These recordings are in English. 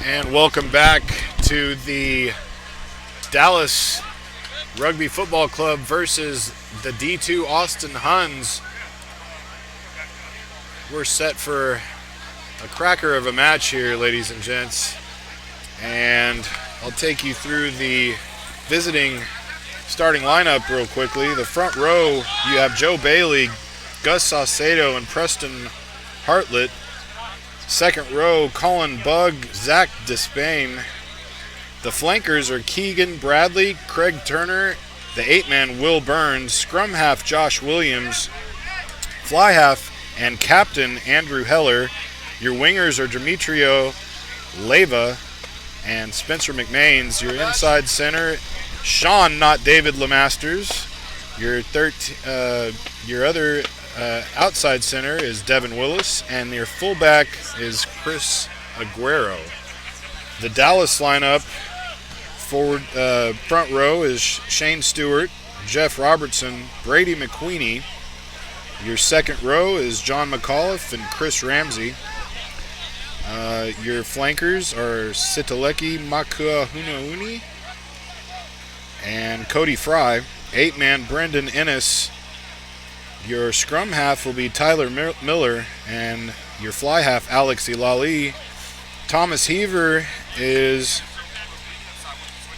And welcome back to the Dallas Rugby Football Club versus the D2 Austin Huns. We're set for a cracker of a match here, ladies and gents. And I'll take you through the visiting starting lineup real quickly. The front row, you have Joe Bailey, Gus Saucedo, and Preston Hartlett. Second row, Colin Bugg, Zach Despain. The flankers are Keegan Bradley, Craig Turner, the 8-man Will Burns, scrum half Josh Williams, fly half and captain Andrew Heller. Your wingers are Demetrio Leyva and Spencer McMains. Your inside center, Sean, not David Lemasters. Your other outside center is Devin Willis, and your fullback is Chris Aguero. The Dallas lineup, front row is Shane Stewart, Jeff Robertson, Brady McQueenie. Your second row is John McAuliffe and Chris Ramsey. Your flankers are Sitaleki Makuahunauni and Cody Fry. 8-man Brendan Ennis. Your scrum half will be Tyler Miller, and your fly half Alex Ilali. Thomas Heaver is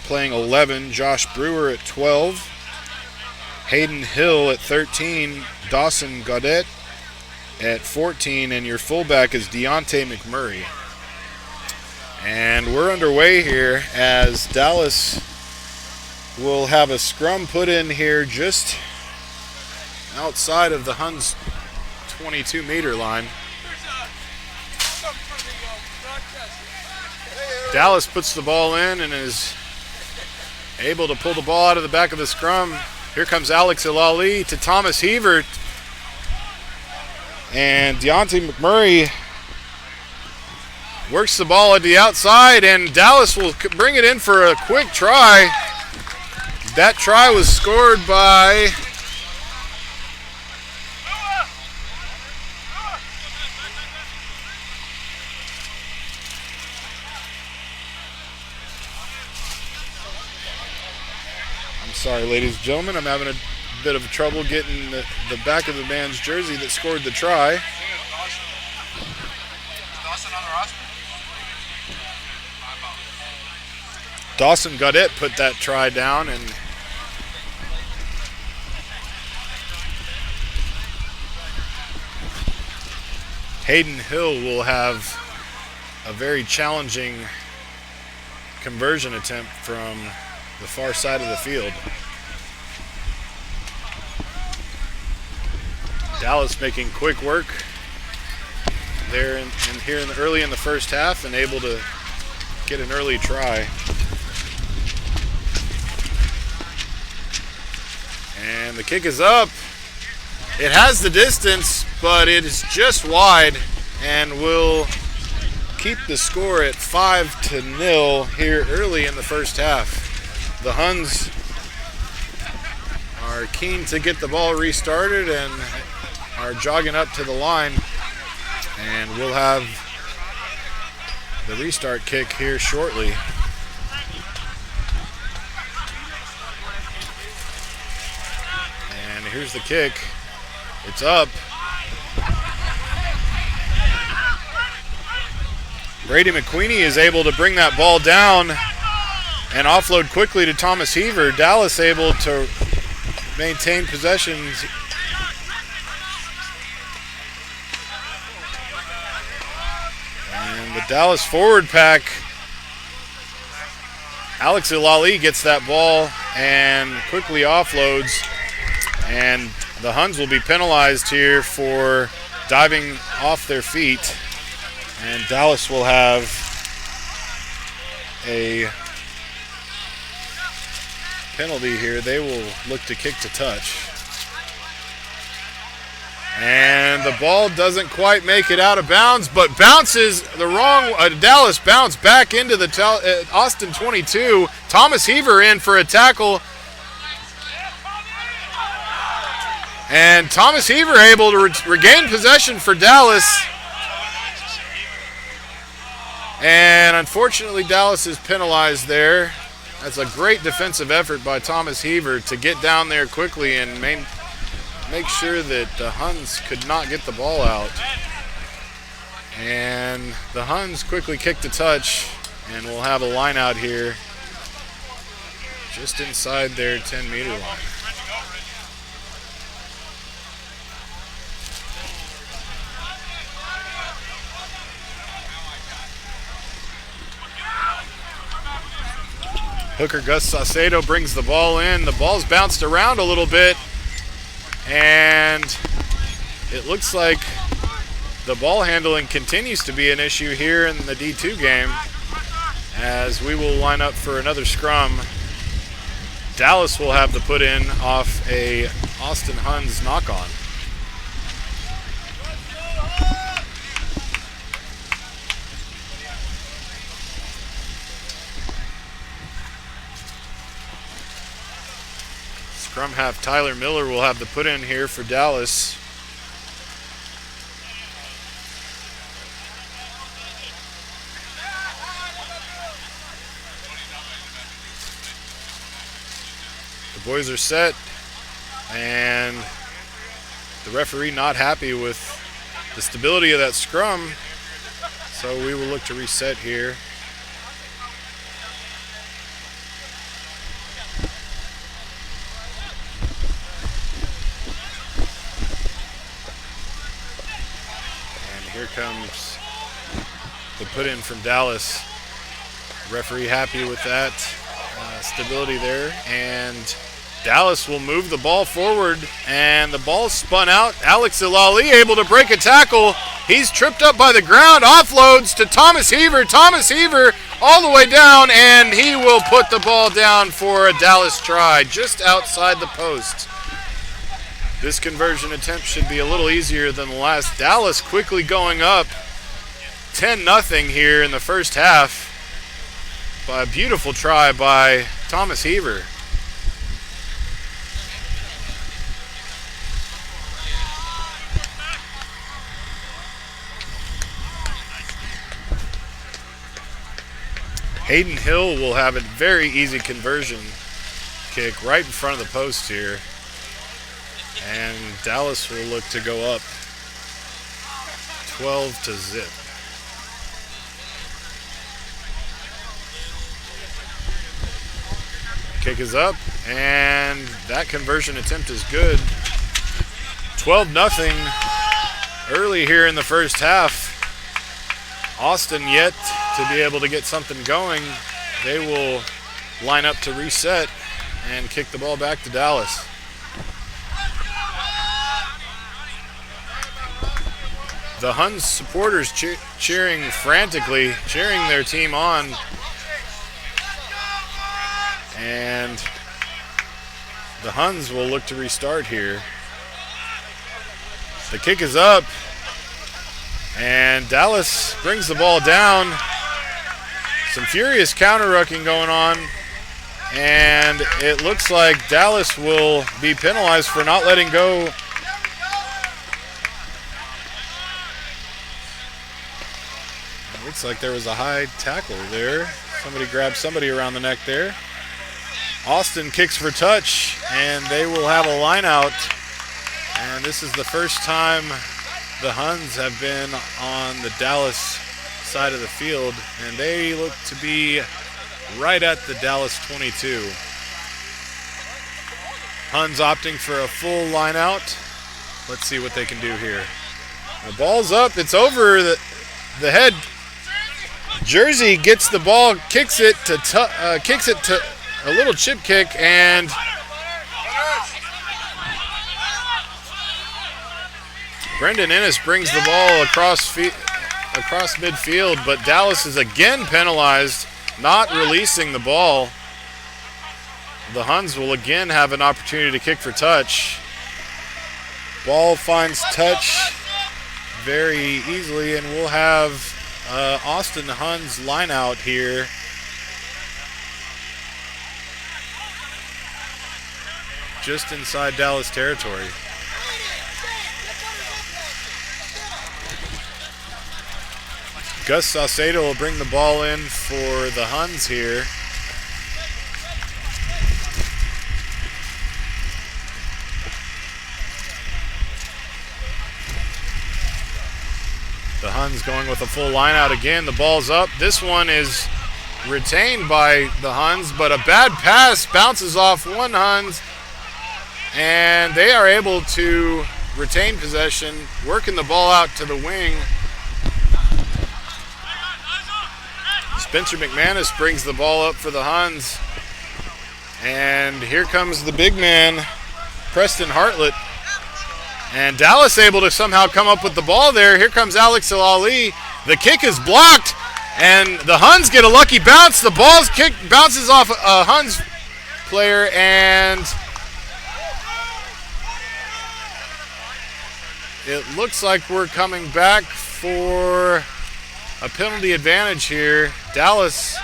playing 11, Josh Brewer at 12, Hayden Hill at 13, Dawson Gaudet at 14, and your fullback is Deontay McMurray. And we're underway here as Dallas will have a scrum put in here just outside of the Huns 22-meter line. Dallas puts the ball in and is able to pull the ball out of the back of the scrum. Here comes Alex Ilali to Thomas Heaver. And Deontay McMurray works the ball at the outside, and Dallas will bring it in for a quick try. That try was scored by sorry, ladies and gentlemen, I'm having a bit of trouble getting the back of the man's jersey that scored the try. Dawson Gaudet put that try down, and Hayden Hill will have a very challenging conversion attempt from the far side of the field. Dallas making quick work there early in the first half and able to get an early try. And the kick is up. It has the distance, but it is just wide and will keep the score at 5-0 here early in the first half. The Huns are keen to get the ball restarted and are jogging up to the line, and we'll have the restart kick here shortly. And here's the kick. It's up. Brady McQueenie is able to bring that ball down and offload quickly to Thomas Heaver. Dallas able to maintain possession. And the Dallas forward pack, Alex Ilali gets that ball and quickly offloads. And the Huns will be penalized here for diving off their feet. And Dallas will have a penalty here. They will look to kick to touch. And the ball doesn't quite make it out of bounds, but bounces the wrong, Dallas bounce back into the Austin 22. Thomas Heaver in for a tackle. And Thomas Heaver able to regain possession for Dallas. And unfortunately, Dallas is penalized there. That's a great defensive effort by Thomas Heaver to get down there quickly and make sure that the Huns could not get the ball out. And the Huns quickly kicked a touch, and we'll have a line out here just inside their 10-meter line. Hooker Gus Saucedo brings the ball in. The ball's bounced around a little bit, and it looks like the ball handling continues to be an issue here in the D2 game, as we will line up for another scrum. Dallas will have the put in off a Austin Huns knock-on. Scrum half Tyler Miller will have the put in here for Dallas. The boys are set, and the referee not happy with the stability of that scrum, so we will look to reset here. Here comes the put in from Dallas. Referee happy with that stability there. And Dallas will move the ball forward, and the ball spun out. Alex Ilali able to break a tackle. He's tripped up by the ground, offloads to Thomas Heaver. Thomas Heaver all the way down, and he will put the ball down for a Dallas try just outside the post. This conversion attempt should be a little easier than the last. Dallas quickly going up 10-0 here in the first half by a beautiful try by Thomas Heaver. Hayden Hill will have a very easy conversion kick right in front of the post here. And Dallas will look to go up 12-0. Kick is up, and that conversion attempt is good. 12-0 early here in the first half. Austin yet to be able to get something going. They will line up to reset and kick the ball back to Dallas. The Huns supporters cheering frantically, cheering their team on. And the Huns will look to restart here. The kick is up, and Dallas brings the ball down. Some furious counter-rucking going on, and it looks like Dallas will be penalized for not letting go. Looks like there was a high tackle there. Somebody grabbed somebody around the neck there. Austin kicks for touch, and they will have a line out. And this is the first time the Huns have been on the Dallas side of the field, and they look to be right at the Dallas 22. Huns opting for a full line out. Let's see what they can do here. The ball's up. It's over the head. Jersey gets the ball, kicks it to a little chip kick, and Brendan Ennis brings the ball across midfield, but Dallas is again penalized, not releasing the ball. The Huns will again have an opportunity to kick for touch. Ball finds touch very easily, and we'll have Austin Huns line out here. Just inside Dallas territory. Gus Saucedo will bring the ball in for the Huns here. The Huns going with a full line out again. The ball's up. This one is retained by the Huns, but a bad pass bounces off one Huns, and they are able to retain possession, working the ball out to the wing. Spencer McManus brings the ball up for the Huns, and here comes the big man, Preston Hartlett. And Dallas able to somehow come up with the ball there. Here comes Alex El-Ali. The kick is blocked, and the Huns get a lucky bounce. The ball's kick bounces off a Huns player, and it looks like we're coming back for a penalty advantage here. Dallas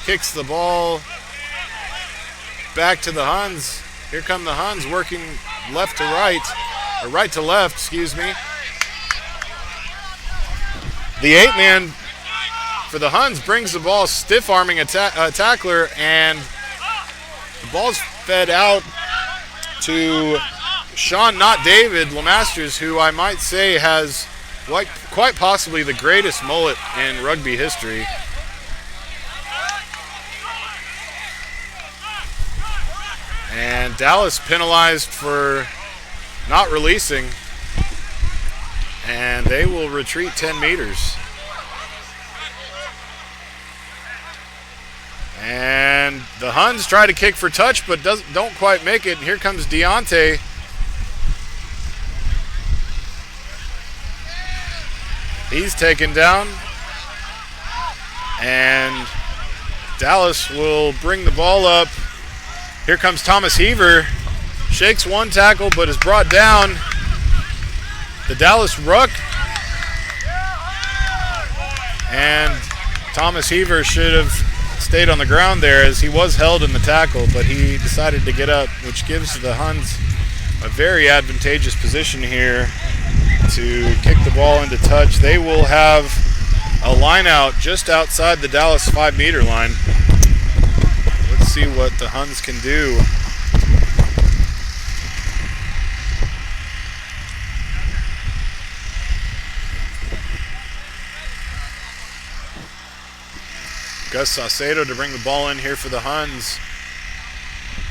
kicks the ball back to the Huns. Here come the Huns working left to right, or right to left, excuse me. The 8-man for the Huns brings the ball, stiff-arming a tackler, and the ball's fed out to Sean Not David Lemasters, who I might say has quite possibly the greatest mullet in rugby history. And Dallas penalized for not releasing, and they will retreat 10 meters. And the Huns try to kick for touch, but don't quite make it. Here comes Deontay. He's taken down, and Dallas will bring the ball up. Here comes Thomas Heaver, shakes one tackle but is brought down. The Dallas ruck, and Thomas Heaver should have stayed on the ground there as he was held in the tackle, but he decided to get up, which gives the Huns a very advantageous position here to kick the ball into touch. They will have a line out just outside the Dallas 5-meter line. Let's see what the Huns can do. Gus Saucedo to bring the ball in here for the Huns.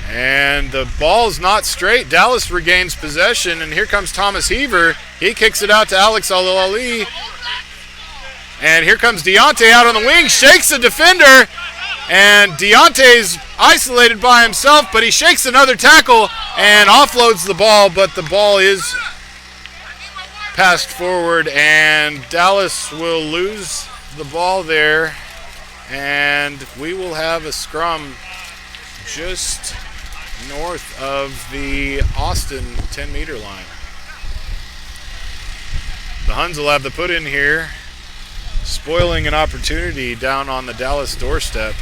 And the ball's not straight. Dallas regains possession, and here comes Thomas Heaver. He kicks it out to Alex El-Ali. And here comes Deontay out on the wing, shakes the defender, and Deontay's isolated by himself, but he shakes another tackle and offloads the ball, but the ball is passed forward, and Dallas will lose the ball there, and we will have a scrum just north of the Austin 10-meter line. The Huns will have the put in here, spoiling an opportunity down on the Dallas doorstep.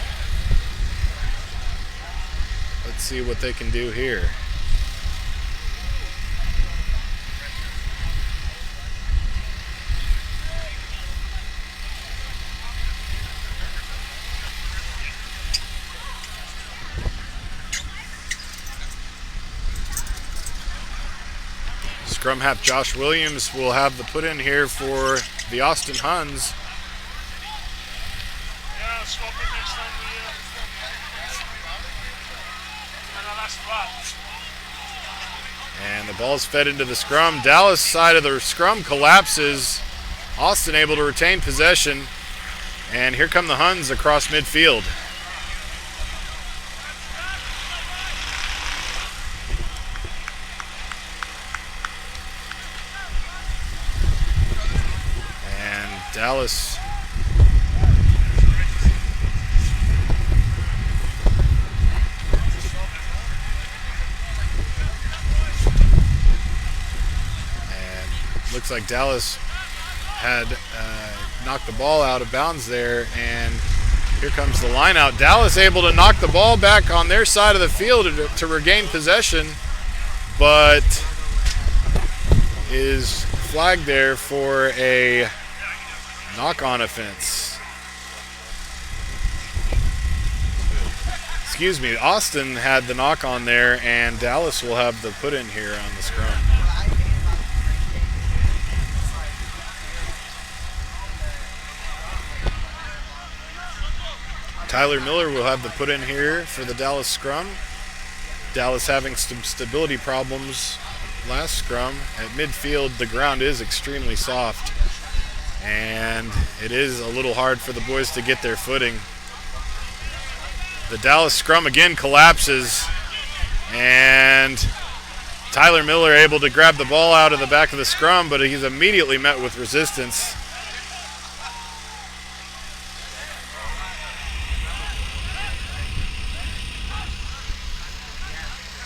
Let's see what they can do here. Scrum half Josh Williams will have the put in here for the Austin Huns. And the ball's fed into the scrum. Dallas side of the scrum collapses. Austin able to retain possession. And here come the Huns across midfield. And Dallas looks like Dallas had knocked the ball out of bounds there, and here comes the line out. Dallas able to knock the ball back on their side of the field to regain possession, but is flagged there for a knock-on offense. Excuse me, Austin had the knock-on there, and Dallas will have the put-in here on the scrum. Tyler Miller will have the put-in here for the Dallas scrum. Dallas having some stability problems last scrum. At midfield, the ground is extremely soft, and it is a little hard for the boys to get their footing. The Dallas scrum again collapses, and Tyler Miller able to grab the ball out of the back of the scrum, but he's immediately met with resistance.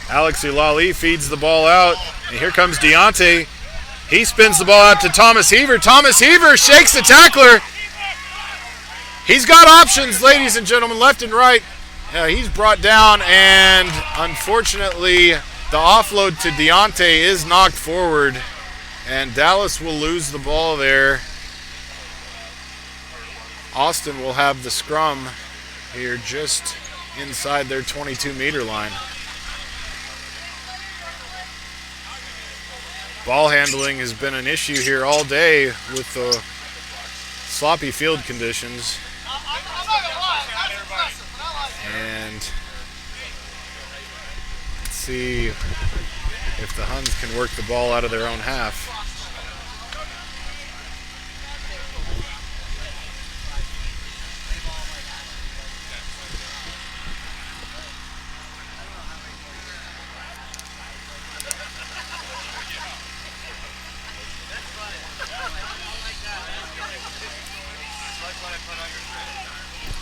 Alex Ulali feeds the ball out, and here comes Deontay. He spins the ball out to Thomas Heaver. Thomas Heaver shakes the tackler. He's got options, ladies and gentlemen, left and right. He's brought down, and unfortunately, the offload to Deontay is knocked forward, and Dallas will lose the ball there. Austin will have the scrum here just inside their 22-meter line. Ball handling has been an issue here all day with the sloppy field conditions. And let's see if the Huns can work the ball out of their own half.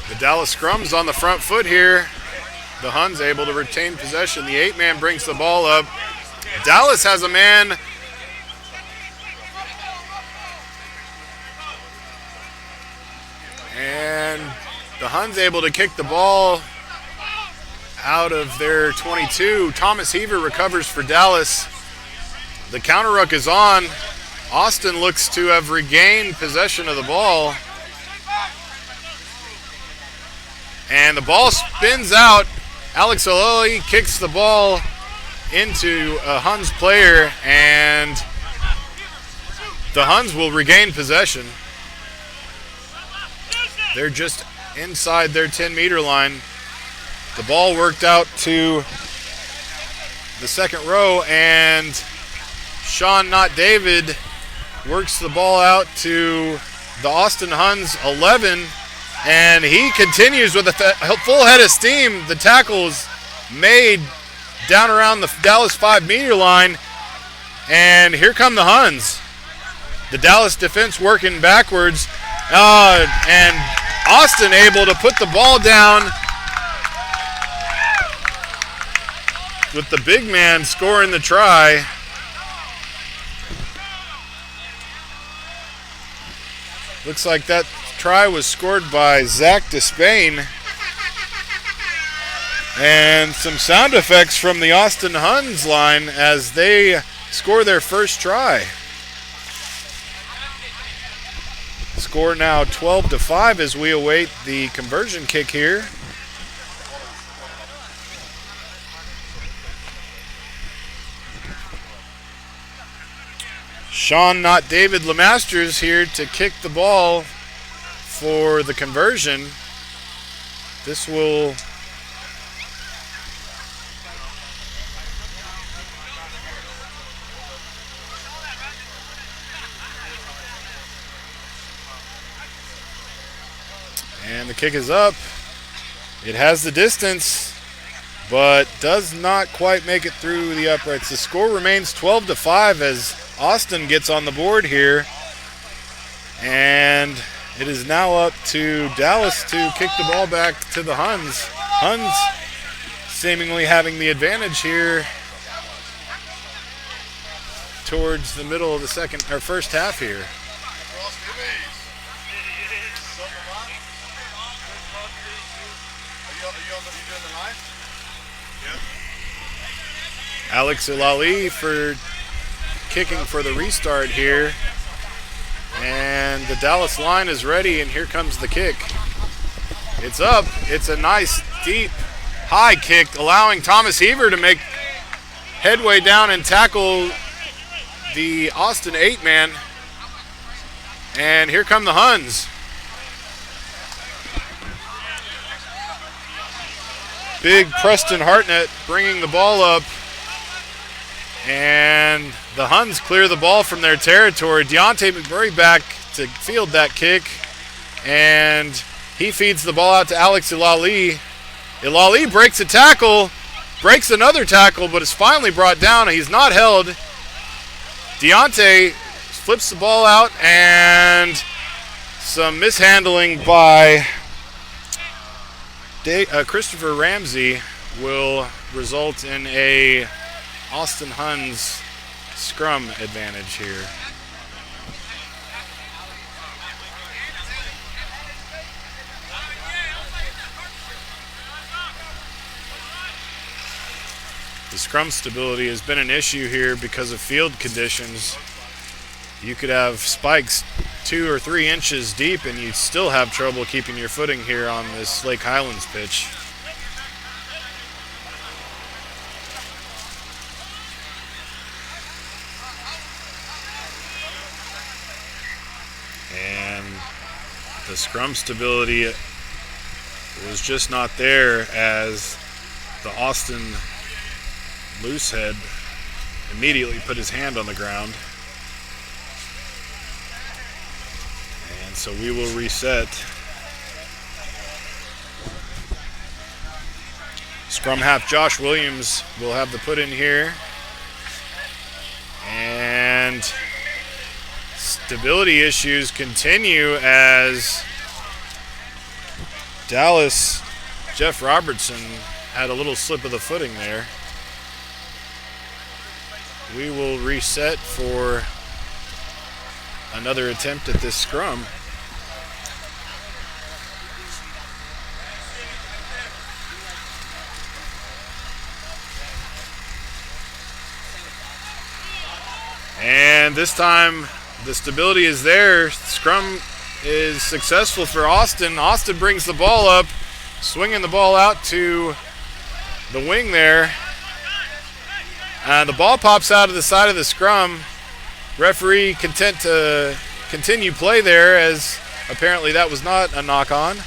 The Dallas scrum's on the front foot here. The Huns able to retain possession. The 8-man brings the ball up. Dallas has a man. And the Huns able to kick the ball out of their 22. Thomas Heaver recovers for Dallas. The counter ruck is on. Austin looks to have regained possession of the ball. And the ball spins out. Alex Ololi kicks the ball into a Huns player, and the Huns will regain possession. They're just inside their 10-meter line. The ball worked out to the second row, and Sean Not David works the ball out to the Austin Huns 11. And he continues with a full head of steam. The tackle is made down around the Dallas 5-meter line. And here come the Huns. The Dallas defense working backwards. And Austin able to put the ball down with the big man scoring the try. Looks like that try was scored by Zach Despain. And some sound effects from the Austin Huns line as they score their first try. Score now 12-5 as we await the conversion kick here. Sean Not David Lemasters here to kick the ball for the conversion. This will and the kick is up. It has the distance, but does not quite make it through the uprights. The score remains 12-5 as Austin gets on the board here, and it is now up to Dallas to kick the ball back to the Huns. Huns seemingly having the advantage here towards the middle of the first half here. Alex Ulali for kicking for the restart here. And the Dallas line is ready, and here comes the kick. It's up. It's a nice, deep, high kick, allowing Thomas Heaver to make headway down and tackle the Austin 8-man. And here come the Huns. Big Preston Hartnett bringing the ball up. And the Huns clear the ball from their territory. Deontay McMurray back to field that kick. And he feeds the ball out to Alex Ilali. Ilali breaks a tackle, breaks another tackle, but is finally brought down. He's not held. Deontay flips the ball out, and some mishandling by Christopher Ramsey will result in a Austin Huns scrum advantage here. The scrum stability has been an issue here because of field conditions. You could have spikes 2 or 3 inches deep and you'd still have trouble keeping your footing here on this Lake Highlands pitch. And the scrum stability was just not there as the Austin Loosehead immediately put his hand on the ground. And so we will reset. Scrum half Josh Williams will have the put in here. And stability issues continue as Dallas, Jeff Robertson had a little slip of the footing there. We will reset for another attempt at this scrum. And this time the stability is there. Scrum is successful for Austin. Austin brings the ball up, swinging the ball out to the wing there. The ball pops out of the side of the scrum. Referee content to continue play there, as apparently that was not a knock-on.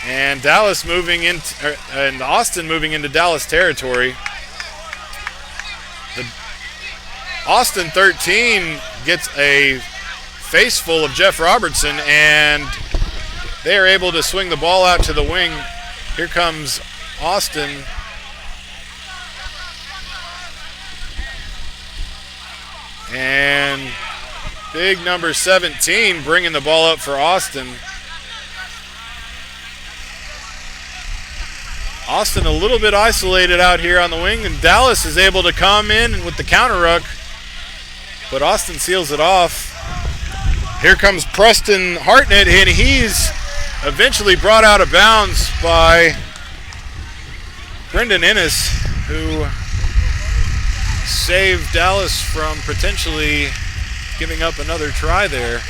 And Austin moving into Dallas territory. The Austin 13 gets a face full of Jeff Robertson, and they are able to swing the ball out to the wing. Here comes Austin. And big number 17 bringing the ball up for Austin. Austin a little bit isolated out here on the wing, and Dallas is able to come in with the counter ruck, but Austin seals it off. Here comes Preston Hartnett, and he's eventually brought out of bounds by Brendan Ennis, who saved Dallas from potentially giving up another try there.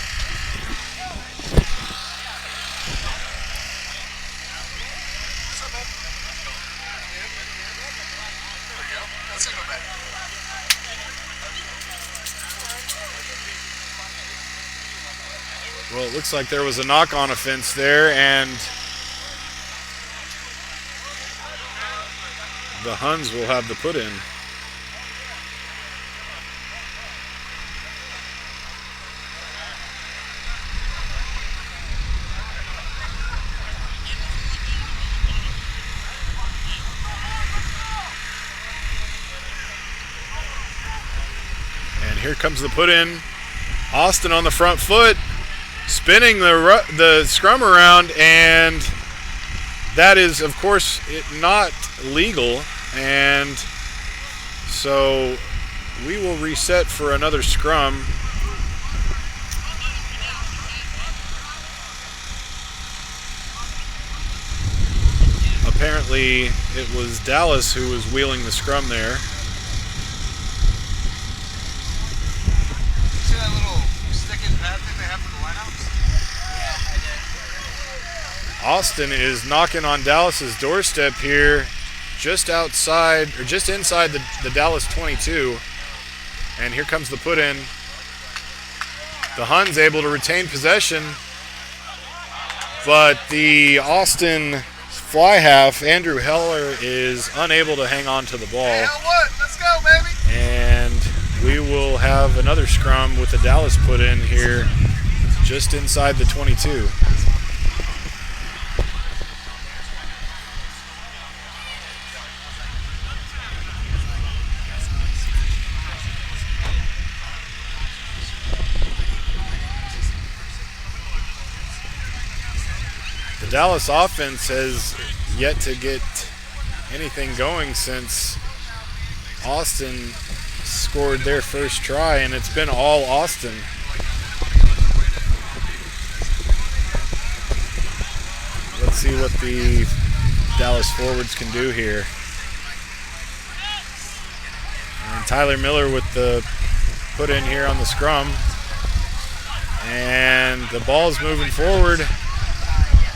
Well, it looks like there was a knock-on offense there, and the Huns will have the put in. Here comes the put in. Austin on the front foot, spinning the scrum around, and that is, of course, not legal. And so we will reset for another scrum. Apparently, it was Dallas who was wheeling the scrum there. Austin is knocking on Dallas's doorstep here, just outside, or just inside the Dallas 22. And here comes the put-in. The Huns able to retain possession, but the Austin fly half, Andrew Heller, is unable to hang on to the ball. Hey, let's go, baby. And we will have another scrum with the Dallas put-in here, just inside the 22. The Dallas offense has yet to get anything going since Austin scored their first try, and it's been all Austin. Let's see what the Dallas forwards can do here. And Tyler Miller with the put in here on the scrum. And the ball's moving forward.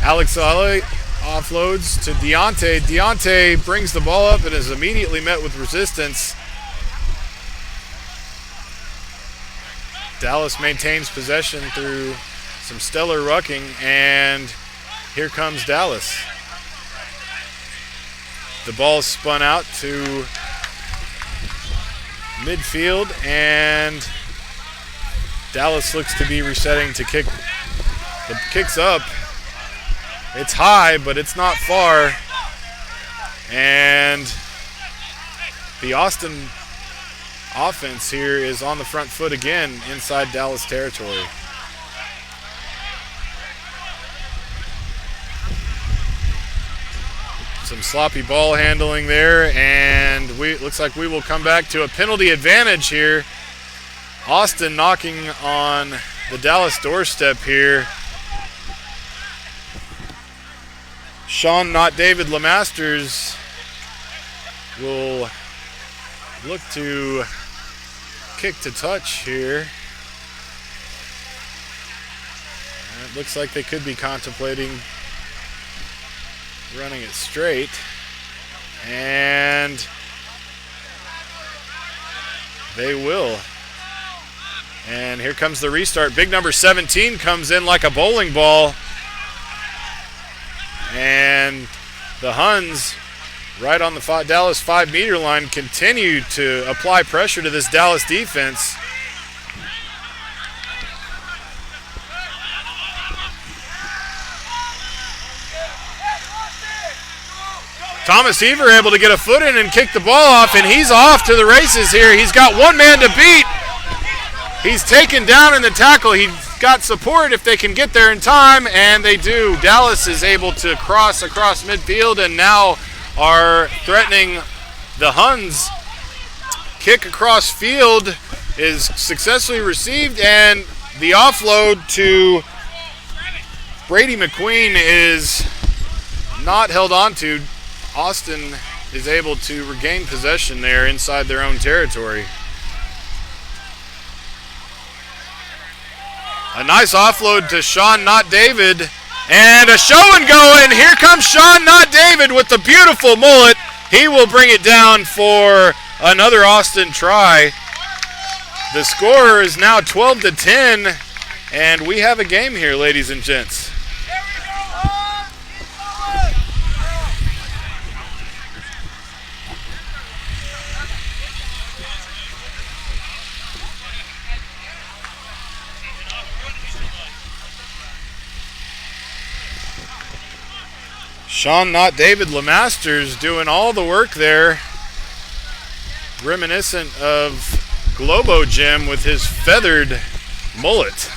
Alex Ale offloads to Deontay. Deontay brings the ball up and is immediately met with resistance. Dallas maintains possession through some stellar rucking, and here comes Dallas. The ball is spun out to midfield, and Dallas looks to be resetting to kick. The kick's up. It's high, but it's not far. And the Austin offense here is on the front foot again inside Dallas territory. Some sloppy ball handling there, and looks like we will come back to a penalty advantage here. Austin knocking on the Dallas doorstep here. Sean, not David, LeMasters will look to kick to touch here. And it looks like they could be contemplating running it straight. And they will. And here comes the restart. Big number 17 comes in like a bowling ball. And the Huns, right on the Dallas 5-meter line, continue to apply pressure to this Dallas defense. Thomas Heaver able to get a foot in and kick the ball off, and he's off to the races here. He's got one man to beat. He's taken down in the tackle. He's got support if they can get there in time, and they do. Dallas is able to cross across midfield and now are threatening the Huns. Kick across field is successfully received, and the offload to Brady McQueen is not held on to. Austin is able to regain possession there inside their own territory. A nice offload to Sean, not David, and a show and go, and here comes Sean, not David, with the beautiful mullet. He will bring it down for another Austin try. The score is now 12-10, and we have a game here, ladies and gents. Sean, not David, LeMasters doing all the work there. Reminiscent of Globo Jim with his feathered mullet.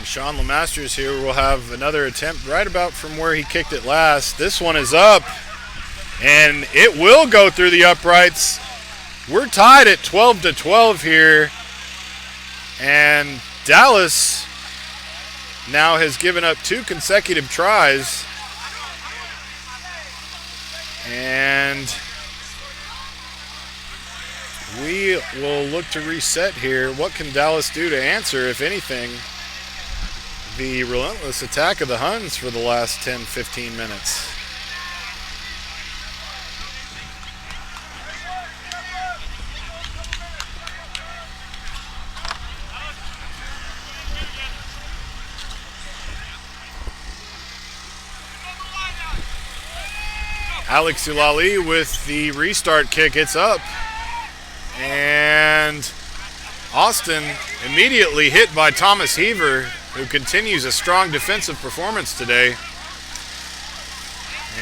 Sean LeMasters here will have another attempt right about from where he kicked it last. This one is up, And it will go through the uprights. We're tied at 12-12 here. And Dallas now has given up 2 consecutive tries. And we will look to reset here. What can Dallas do to answer, if anything, the relentless attack of the Huns for the last 10-15 minutes? Alex Ulali with the restart kick. It's up. And Austin immediately hit by Thomas Heaver, who continues a strong defensive performance today.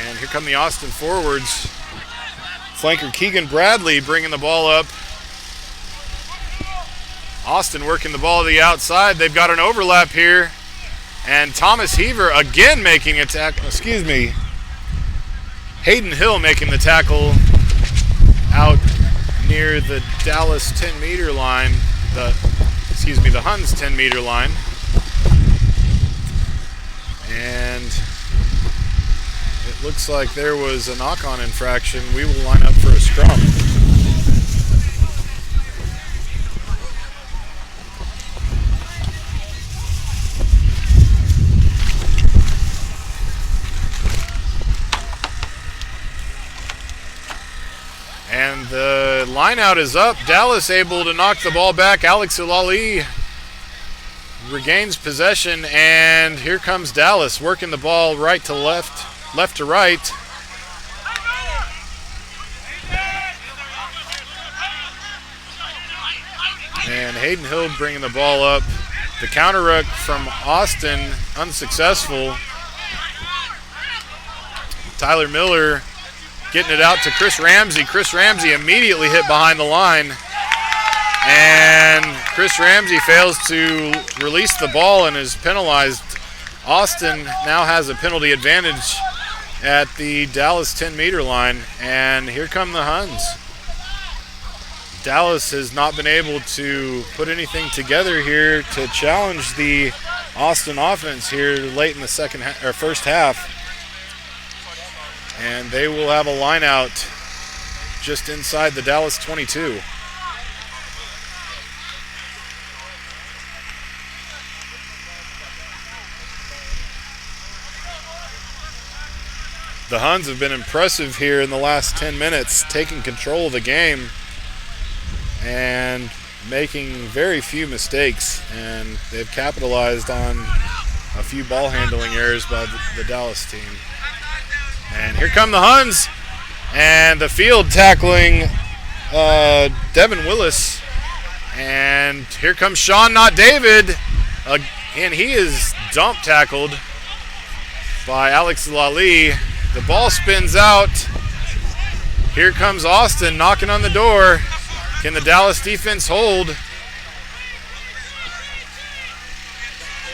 And here come the Austin forwards. Flanker Keegan Bradley bringing the ball up. Austin working the ball to the outside. They've got an overlap here. And Thomas Heaver again making a tackle. Excuse me. Hayden Hill making the tackle out near the Dallas 10-meter line. The Huns 10-meter line. And it looks like there was a knock-on infraction. We will line up for a scrum. And the line out is up. Dallas able to knock the ball back. Alex Ulali regains possession, and here comes Dallas working the ball right to left, left to right. And Hayden Hill bringing the ball up. The counter ruck from Austin unsuccessful. Tyler Miller getting it out to Chris Ramsey. Chris Ramsey immediately hit behind the line. And Chris Ramsey fails to release the ball and is penalized. Austin now has a penalty advantage at the Dallas 10-meter line. And here come the Huns. Dallas has not been able to put anything together here to challenge the Austin offense here late in the first half. And they will have a line out just inside the Dallas 22. The Huns have been impressive here in the last 10 minutes, taking control of the game and making very few mistakes. And they've capitalized on a few ball handling errors by the Dallas team. And here come the Huns, and the field tackling Devin Willis. And here comes Sean, not David, and he is dump tackled by Alex Ulali. The ball spins out. Here comes Austin knocking on the door. Can the Dallas defense hold?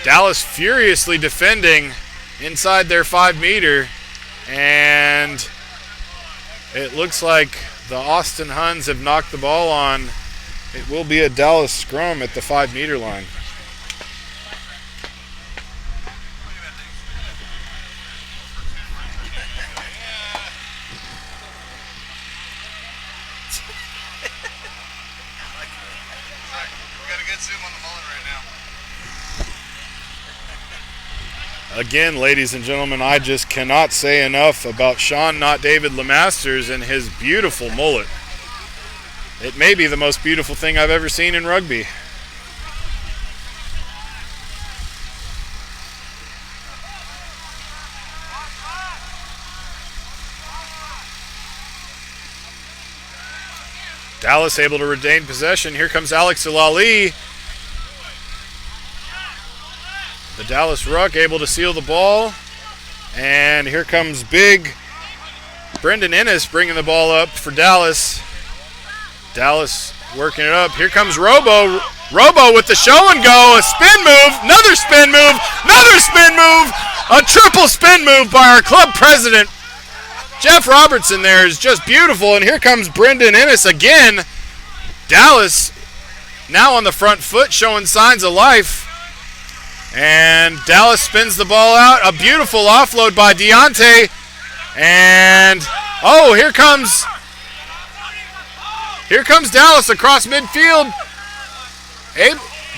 Dallas furiously defending inside their 5-meter. And it looks like the Austin Huns have knocked the ball on. It will be a Dallas scrum at the 5-meter line. We got a good zoom on the mullet right now. Again, ladies and gentlemen, I just cannot say enough about Sean, not David Lemasters, and his beautiful mullet. It may be the most beautiful thing I've ever seen in rugby. Dallas able to retain possession. Here comes Alex Ulali. The Dallas ruck able to seal the ball. And here comes big Brendan Ennis bringing the ball up for Dallas. Dallas working it up. Here comes Robo. Robo with the show and go. A spin move. Another spin move. Another spin move. A triple spin move by our club president, Jeff Robertson there is just beautiful, and here comes Brendan Ennis again. Dallas now on the front foot, showing signs of life. And Dallas spins the ball out. A beautiful offload by Deontay. And, oh, here comes Dallas across midfield.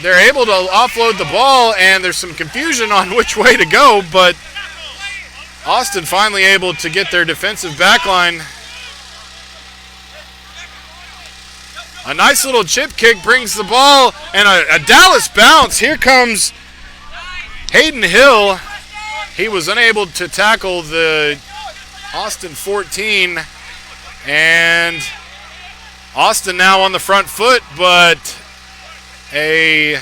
They're able to offload the ball, and there's some confusion on which way to go, but Austin finally able to get their defensive backline. A nice little chip kick brings the ball, and a Dallas bounce. Here comes Hayden Hill. He was unable to tackle the Austin 14, and Austin now on the front foot, but a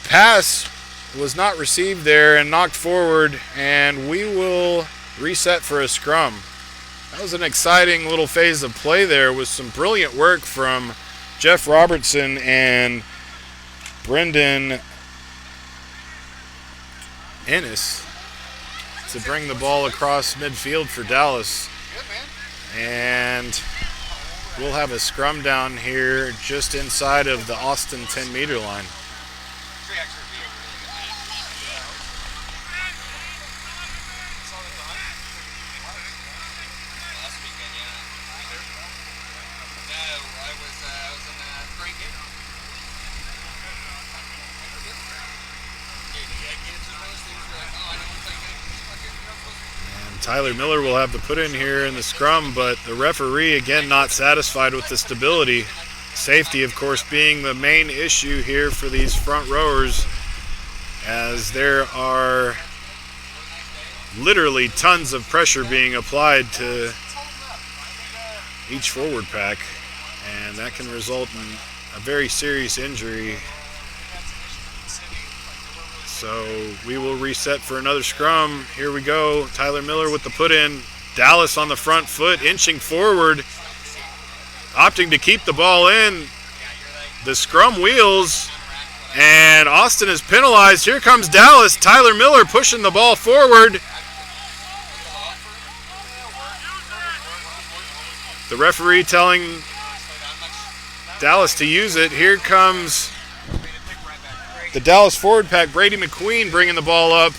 pass was not received there and knocked forward, and we will reset for a scrum. That was an exciting little phase of play there with some brilliant work from Jeff Robertson and Brendan Ennis to bring the ball across midfield for Dallas. And we'll have a scrum down here just inside of the Austin 10-meter line. Tyler Miller will have the put in here in the scrum, but the referee again not satisfied with the stability. Safety, of course, being the main issue here for these front rowers, as there are literally tons of pressure being applied to each forward pack, and that can result in a very serious injury. So we will reset for another scrum. Here we go. Tyler Miller with the put in. Dallas on the front foot, inching forward, opting to keep the ball in. The scrum wheels, and Austin is penalized. Here comes Dallas. Tyler Miller pushing the ball forward. The referee telling Dallas to use it. Here comes the Dallas forward pack, Brady McQueen bringing the ball up.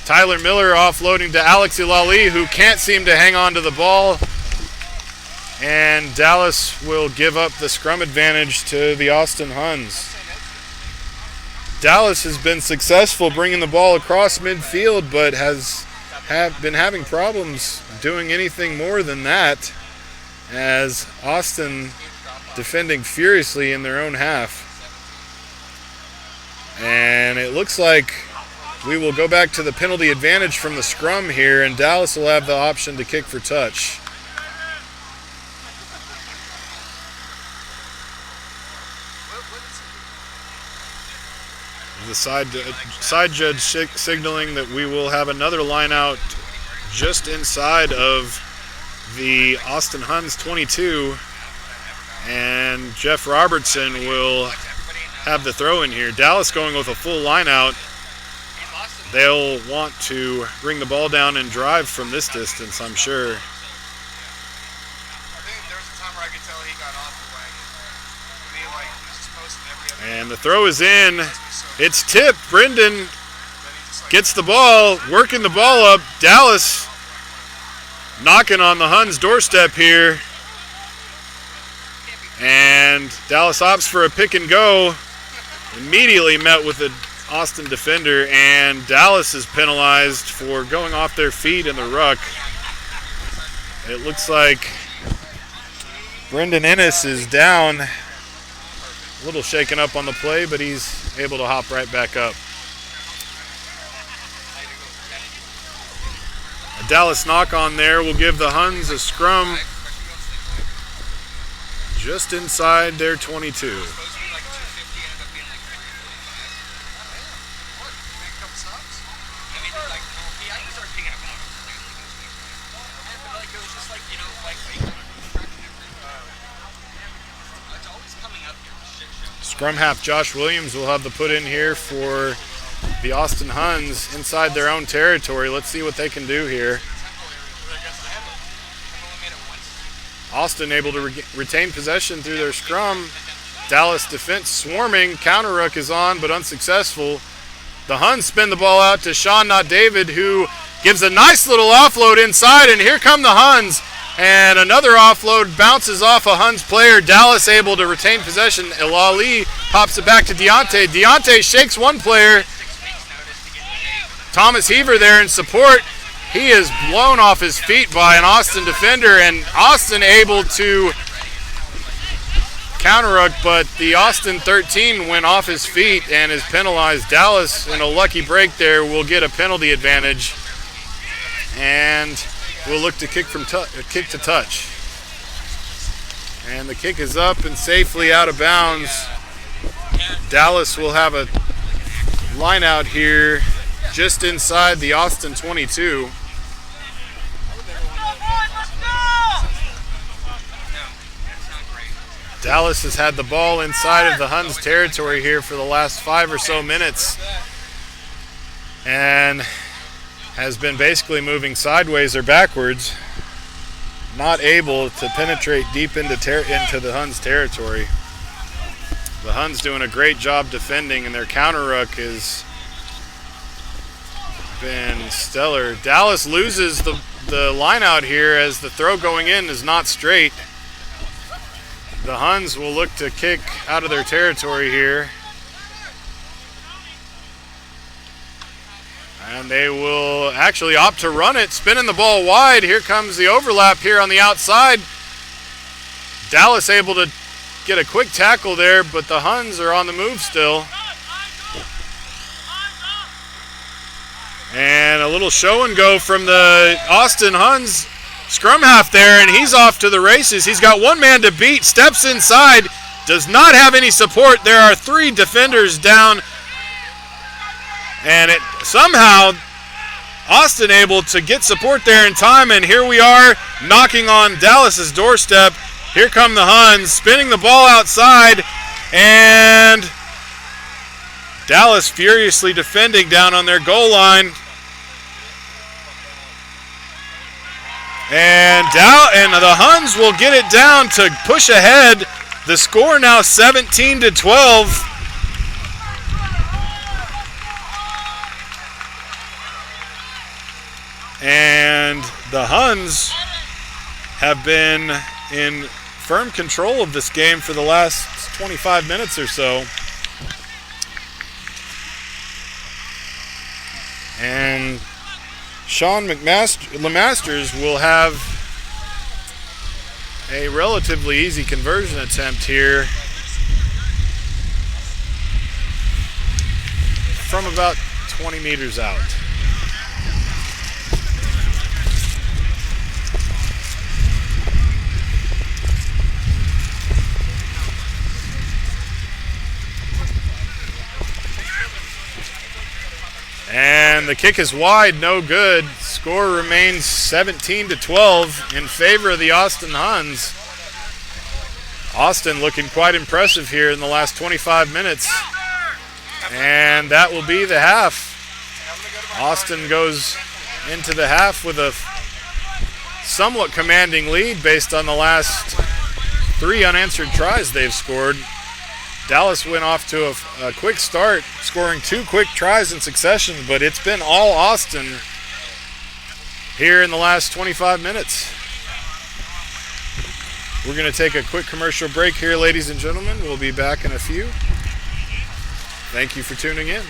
Tyler Miller offloading to Alex Ilali, who can't seem to hang on to the ball. And Dallas will give up the scrum advantage to the Austin Huns. Dallas has been successful bringing the ball across midfield, but have been having problems doing anything more than that, as Austin defending furiously in their own half. And it looks like we will go back to the penalty advantage from the scrum here, and Dallas will have the option to kick for touch. The side judge signaling that we will have another line out just inside of the Austin Huns 22, and Jeff Robertson will have the throw in here. Dallas going with a full line out. They'll want to bring the ball down and drive from this distance, I'm sure. I think there was a time where I could tell he got off the wagon. He was just posting every other. And the throw is in. It's tipped. Brendan gets the ball, working the ball up. Dallas knocking on the Huns' doorstep here. And Dallas opts for a pick and go. Immediately met with the Austin defender, and Dallas is penalized for going off their feet in the ruck. It looks like Brendan Ennis is down. A little shaken up on the play, but he's able to hop right back up. A Dallas knock on there will give the Huns a scrum just inside their 22. Scrum half Josh Williams will have the put in here for the Austin Huns inside their own territory. Let's see what they can do here. Austin able to retain possession through their scrum. Dallas defense swarming. Counter ruck is on, but unsuccessful. The Huns spin the ball out to Sean, not David, who gives a nice little offload inside, and here come the Huns. And another offload bounces off a Huns player. Dallas able to retain possession. Elali pops it back to Deontay. Deontay shakes one player. Thomas Heaver there in support. He is blown off his feet by an Austin defender, and Austin able to counter-ruck, but the Austin 13 went off his feet and is penalized. Dallas, in a lucky break there, will get a penalty advantage, and will look to kick to touch. And the kick is up and safely out of bounds. Dallas will have a line out here just inside the Austin 22. Dallas has had the ball inside of the Huns territory here for the last 5 or so minutes and has been basically moving sideways or backwards, not able to penetrate deep into the Huns territory. The Huns doing a great job defending, and their counter ruck has been stellar. Dallas loses the line out here as the throw going in is not straight. The Huns will look to kick out of their territory here. And they will actually opt to run it, spinning the ball wide. Here comes the overlap here on the outside. Dallas able to get a quick tackle there, but the Huns are on the move still. And a little show and go from the Austin Huns scrum half there, and he's off to the races. He's got one man to beat, steps inside, does not have any support. There are 3 defenders down, and somehow Austin able to get support there in time, and here we are knocking on Dallas's doorstep. Here come the Huns, spinning the ball outside, and Dallas furiously defending down on their goal line. And the Huns will get it down to push ahead. The score now 17-12. And the Huns have been in firm control of this game for the last 25 minutes or so. And Sean LeMasters will have a relatively easy conversion attempt here from about 20 meters out. And the kick is wide, no good. Score remains 17-12 in favor of the Austin Huns. Austin looking quite impressive here in the last 25 minutes. And that will be the half. Austin goes into the half with a somewhat commanding lead based on the last 3 unanswered tries they've scored. Dallas went off to a quick start, scoring 2 quick tries in succession, but it's been all Austin here in the last 25 minutes. We're going to take a quick commercial break here, ladies and gentlemen. We'll be back in a few. Thank you for tuning in.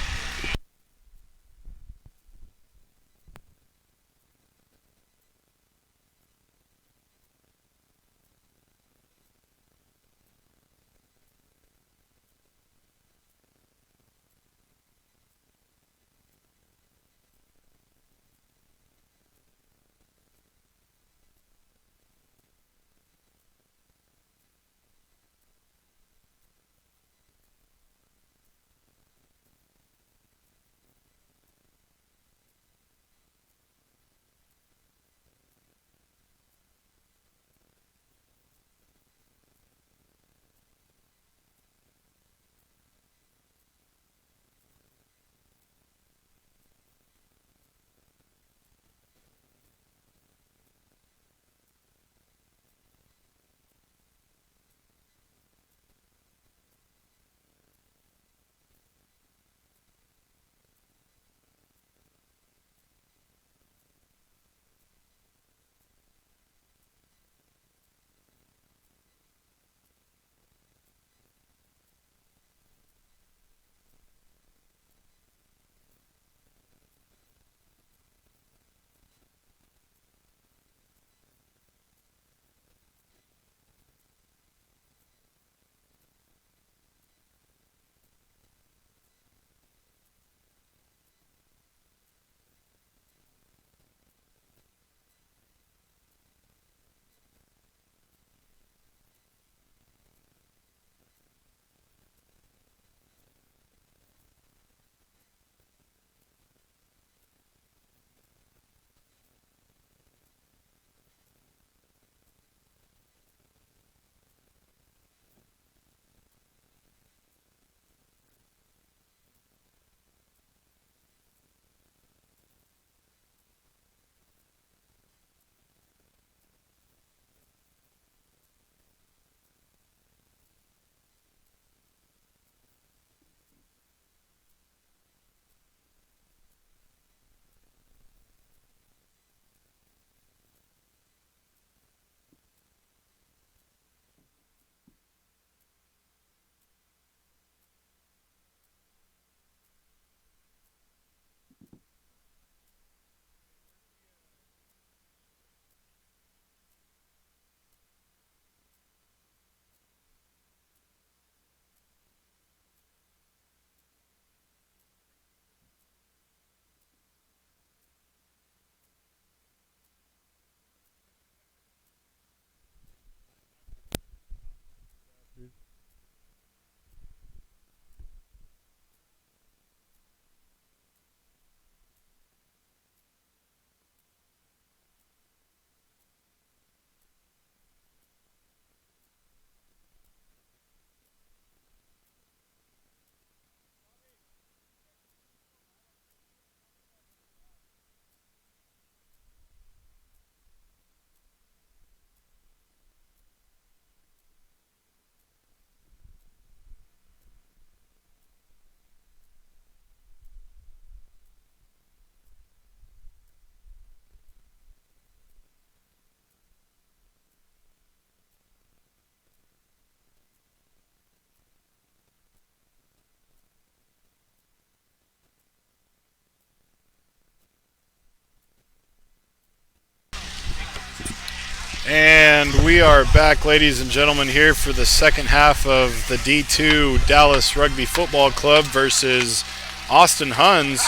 And we are back, ladies and gentlemen, here for the second half of the D2 Dallas Rugby Football Club versus Austin Huns.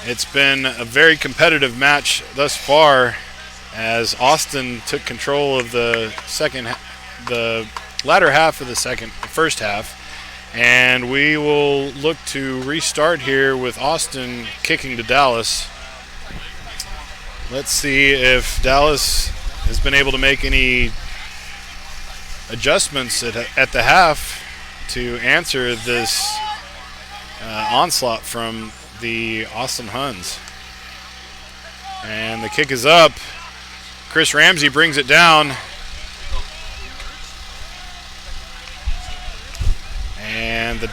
It's been a very competitive match thus far as Austin took control of the latter half of the first half. And we will look to restart here with Austin kicking to Dallas. Let's see if Dallas has been able to make any adjustments at the half to answer this onslaught from the Austin Huns. And the kick is up. Chris Ramsey brings it down. And the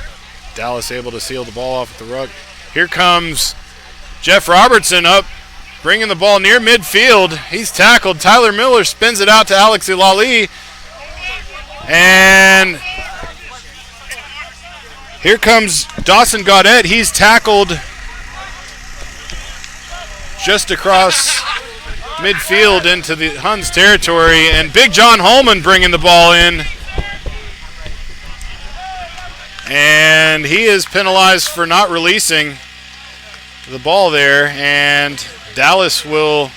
Dallas able to seal the ball off at the ruck. Here comes Jeff Robertson up, bringing the ball near midfield. He's tackled. Tyler Miller spins it out to Alex Ilali. And here comes Dawson Gaudette. He's tackled just across midfield into the Huns territory. And Big John Holman bringing the ball in. And he is penalized for not releasing the ball there. And Dallas will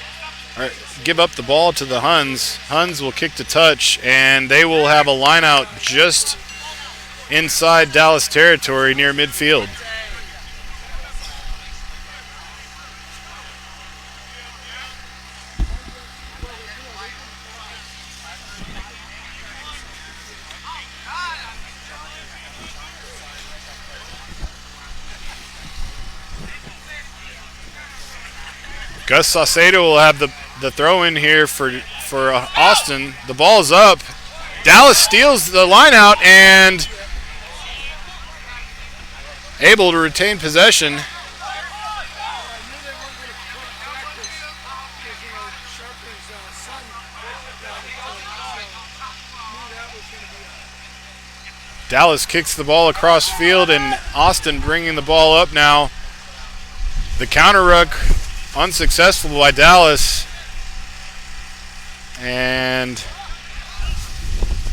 give up the ball to the Huns. Huns will kick to touch, and they will have a line out just inside Dallas territory near midfield. Gus Saucedo will have the throw in here for Austin. The ball is up. Dallas steals the line out and able to retain possession. Dallas kicks the ball across field, and Austin bringing the ball up now. The counter ruck unsuccessful by Dallas, and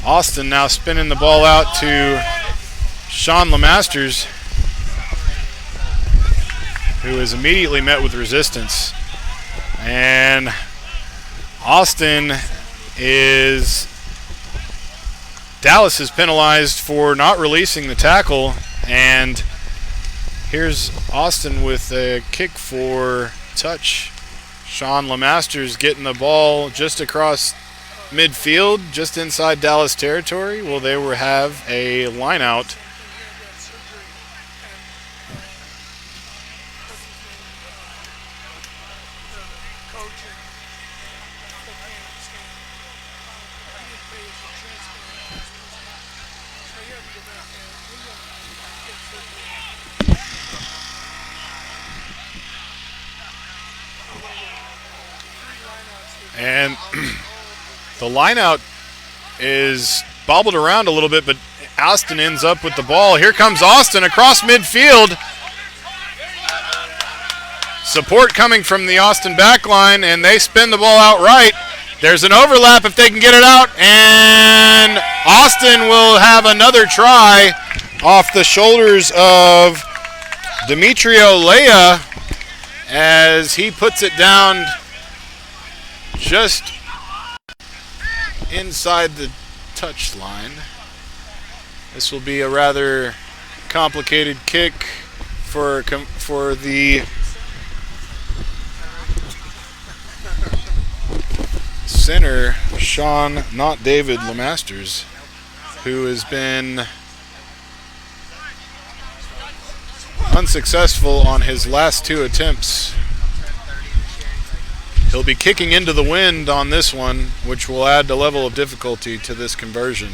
Austin now spinning the ball out to Sean Lemasters, who is immediately met with resistance. And Dallas is penalized for not releasing the tackle, and here's Austin with a kick for touch. Sean Lemasters getting the ball just across midfield, just inside Dallas territory. Well, they will have a line out. And the line out is bobbled around a little bit, but Austin ends up with the ball. Here comes Austin across midfield. Support coming from the Austin back line, and they spin the ball out right. There's an overlap if they can get it out, and Austin will have another try off the shoulders of Demetrio Leia as he puts it down just inside the touch line. This will be a rather complicated kick for the center, Sean, not David Lemasters, who has been unsuccessful on his last two attempts. He'll be kicking into the wind on this one, which will add a level of difficulty to this conversion.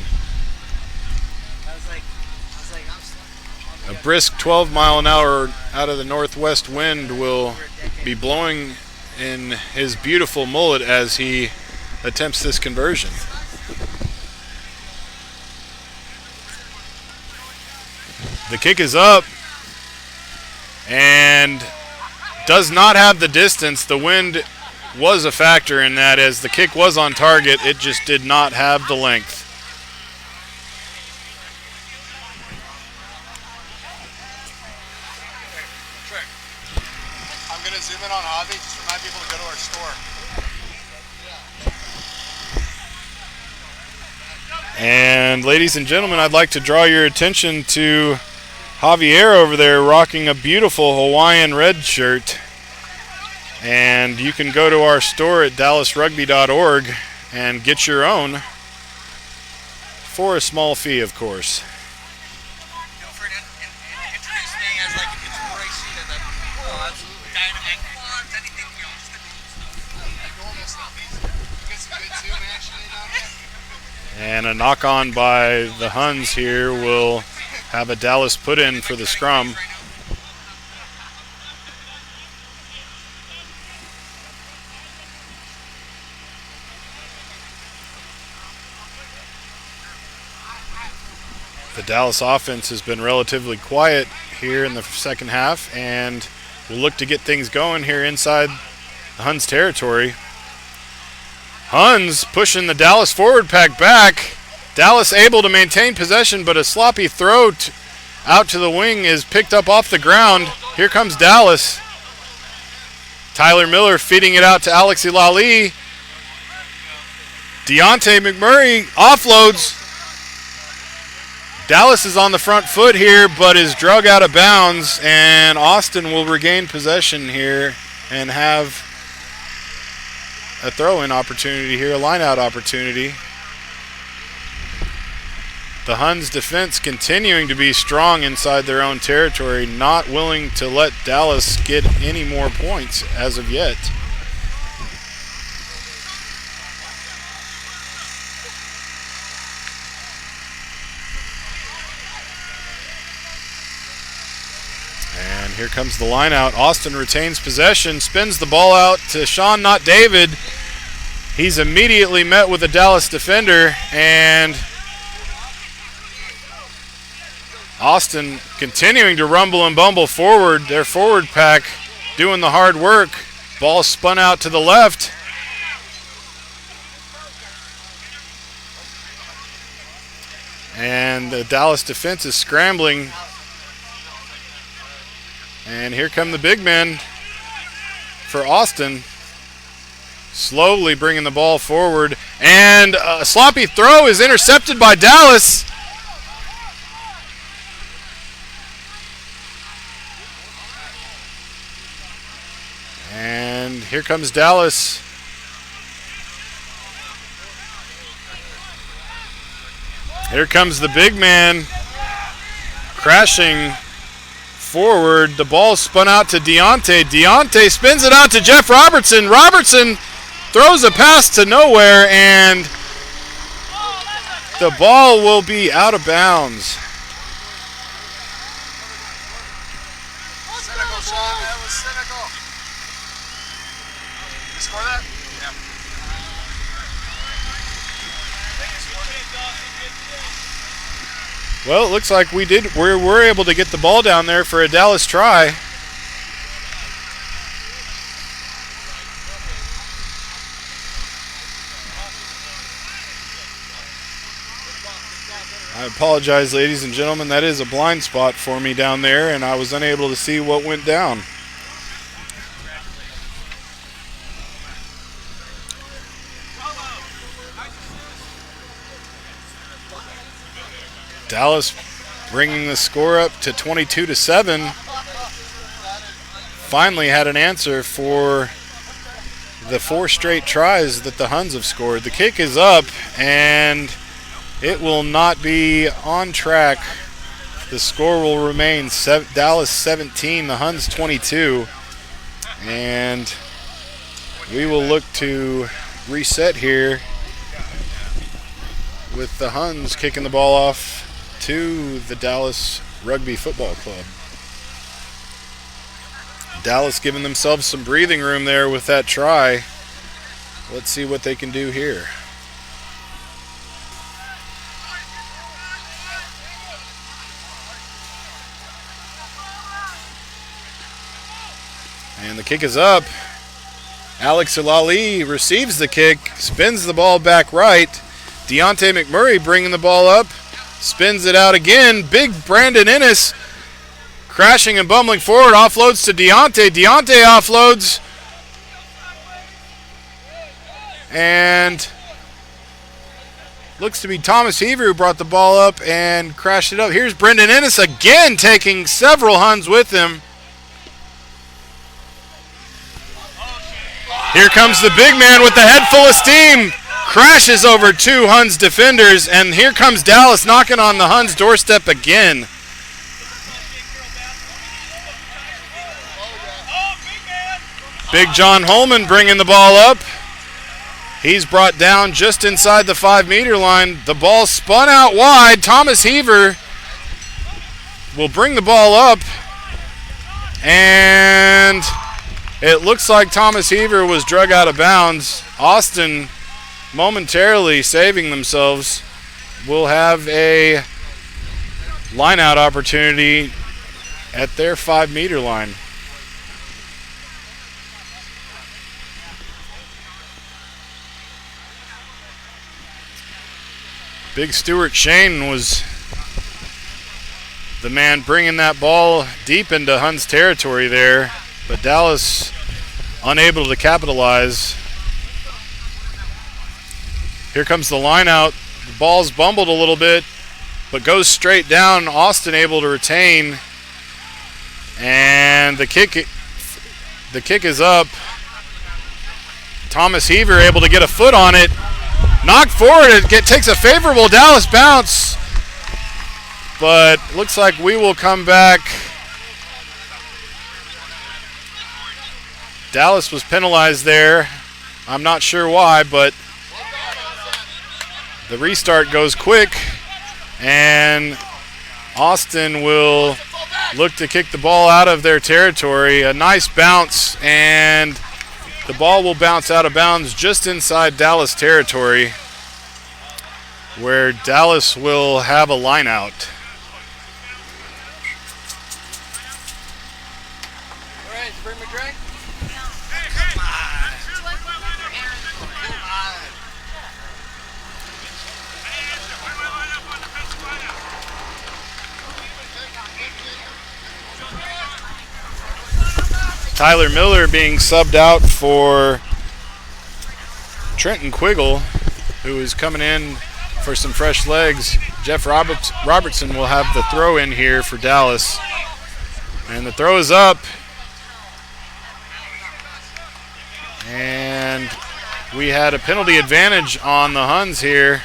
A brisk 12-mile-an-hour out of the northwest wind will be blowing in his beautiful mullet as he attempts this conversion. The kick is up and does not have the distance. The wind was a factor in that, as the kick was on target. It just did not have the length. Trick. I'm going to zoom in on Hobby, just remind people to go to our store. And ladies and gentlemen, I'd like to draw your attention to Javier over there rocking a beautiful Hawaiian red shirt. And you can go to our store at DallasRugby.org and get your own for a small fee, of course. Feel free to introduce me as like an inspiration and then, oh, absolutely. Dynamic vlogs, anything, you know, just the stuff. Like normal stuff. You get some good Zoom action down here. And a knock on by the Huns here will have a Dallas put in for the scrum. The Dallas offense has been relatively quiet here in the second half, and we'll look to get things going here inside the Huns territory. Huns pushing the Dallas forward pack back. Dallas able to maintain possession, but a sloppy throw out to the wing is picked up off the ground. Here comes Dallas. Tyler Miller feeding it out to Alex Ilali. Deontay McMurray offloads. Dallas is on the front foot here, but is drug out of bounds, and Austin will regain possession here and have a throw-in opportunity here, a line-out opportunity. The Huns defense continuing to be strong inside their own territory, not willing to let Dallas get any more points as of yet. And here comes the line out. Austin retains possession, spins the ball out to Sean, not David. He's immediately met with a Dallas defender, and Austin continuing to rumble and bumble forward. Their forward pack doing the hard work. Ball spun out to the left. And the Dallas defense is scrambling. And here come the big men for Austin. Slowly bringing the ball forward. And a sloppy throw is intercepted by Dallas. And here comes Dallas. Here comes the big man crashing forward. The ball spun out to Deontay. Deontay spins it out to Jeff Robertson. Robertson throws a pass to nowhere, and the ball will be out of bounds. Cynical, Sean. That was cynical. You score that? Yeah. Well, it looks like we were able to get the ball down there for a Dallas try. I apologize, ladies and gentlemen. That is a blind spot for me down there, and I was unable to see what went down. Dallas bringing the score up to 22-7. Finally had an answer for the 4 straight tries that the Huns have scored. The kick is up, and it will not be on track. The score will remain Dallas 17, the Huns 22. And we will look to reset here with the Huns kicking the ball off to the Dallas Rugby Football Club. Dallas giving themselves some breathing room there with that try. Let's see what they can do here. And the kick is up. Alex Alali receives the kick, spins the ball back right. Deontay McMurray bringing the ball up, spins it out again. Big Brandon Ennis crashing and bumbling forward, offloads to Deontay. Deontay offloads. And looks to be Thomas Heaver who brought the ball up and crashed it up. Here's Brendan Ennis again, taking several Huns with him. Here comes the big man with the head full of steam. Crashes over two Huns defenders, and here comes Dallas knocking on the Huns doorstep again. Big John Holman bringing the ball up. He's brought down just inside the 5-meter line. The ball spun out wide. Thomas Heaver will bring the ball up. And it looks like Thomas Heaver was drug out of bounds. Austin momentarily saving themselves. Will have a line-out opportunity at their 5-meter line. Big Stuart Shane was the man bringing that ball deep into Huns territory there, but Dallas unable to capitalize. Here comes the line out. The ball's bumbled a little bit, but goes straight down. Austin able to retain, and the kick is up. Thomas Heaver able to get a foot on it. Knocked forward, it takes a favorable Dallas bounce, but looks like we will come back. Dallas was penalized there. I'm not sure why, but the restart goes quick, and Austin will look to kick the ball out of their territory. A nice bounce, and the ball will bounce out of bounds just inside Dallas territory, where Dallas will have a line out. All right, bring my drink. Tyler Miller being subbed out for Trenton Quiggle, who is coming in for some fresh legs. Jeff Robertson will have the throw in here for Dallas. And the throw is up. And we had a penalty advantage on the Huns here.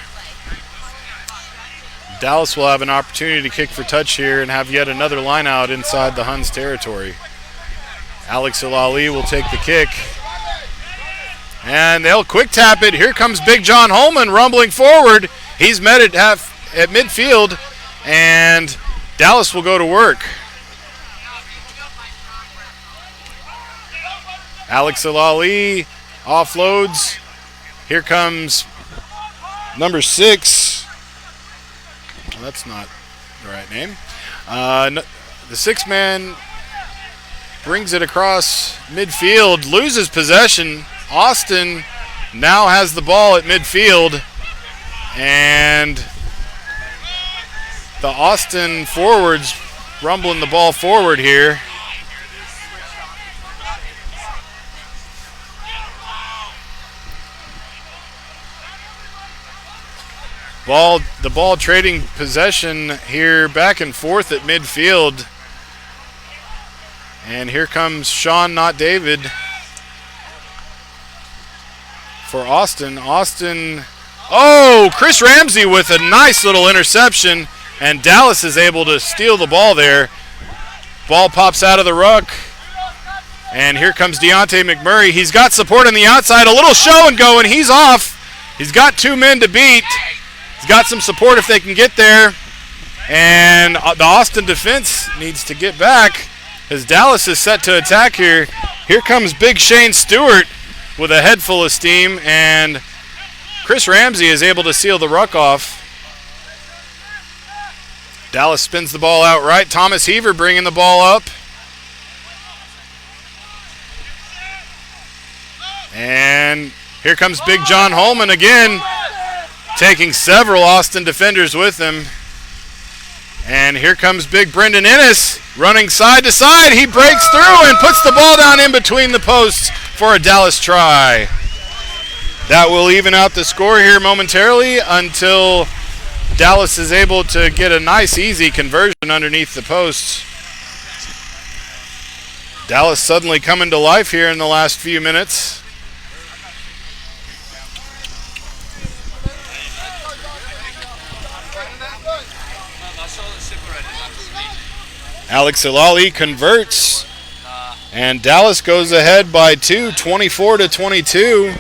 Dallas will have an opportunity to kick for touch here and have yet another line out inside the Huns territory. Alex Alali will take the kick. And they'll quick tap it. Here comes Big John Holman rumbling forward. He's met at midfield, and Dallas will go to work. Alex Alali offloads. Here comes number 6. Well, that's not the right name. The 6-man brings it across midfield, loses possession. Austin now has the ball at midfield, and the Austin forwards rumbling the ball forward here. The ball trading possession here back and forth at midfield. And here comes Sean, not David, for Austin. Chris Ramsey with a nice little interception, and Dallas is able to steal the ball there. Ball pops out of the ruck, and here comes Deontay McMurray. He's got support on the outside, a little show and go, and he's off. He's got 2 men to beat. He's got some support if they can get there, and the Austin defense needs to get back as Dallas is set to attack here. Here comes Big Shane Stewart with a head full of steam, and Chris Ramsey is able to seal the ruck off. Dallas spins the ball out right. Thomas Heaver bringing the ball up. And here comes Big John Holman again, taking several Austin defenders with him. And here comes Big Brendan Ennis running side to side. He breaks through and puts the ball down in between the posts for a Dallas try. That will even out the score here momentarily until Dallas is able to get a nice, easy conversion underneath the posts. Dallas suddenly coming to life here in the last few minutes. Alex Ilali converts, and Dallas goes ahead by 2, 24-22.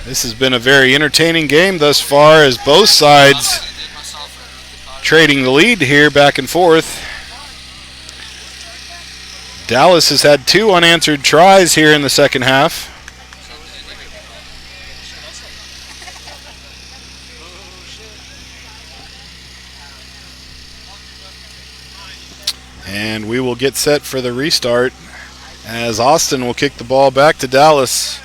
This has been a very entertaining game thus far as both sides trading the lead here back and forth. Dallas has had 2 unanswered tries here in the second half. And we will get set for the restart as Austin will kick the ball back to Dallas.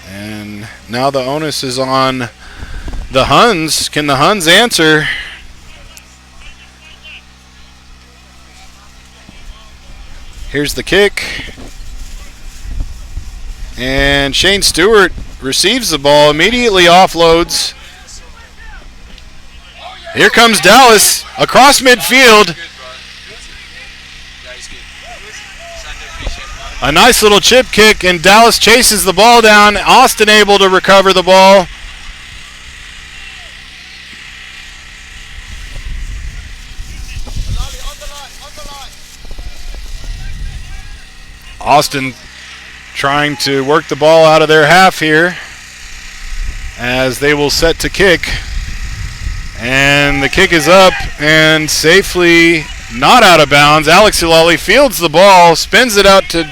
And now the onus is on the Huns. Can the Huns answer? Here's the kick. And Shane Stewart receives the ball, immediately offloads. Here comes Dallas across midfield. A nice little chip kick, and Dallas chases the ball down. Austin able to recover the ball. Austin trying to work the ball out of their half here as they will set to kick. And the kick is up and safely not out of bounds. Alex Ilali fields the ball, spins it out to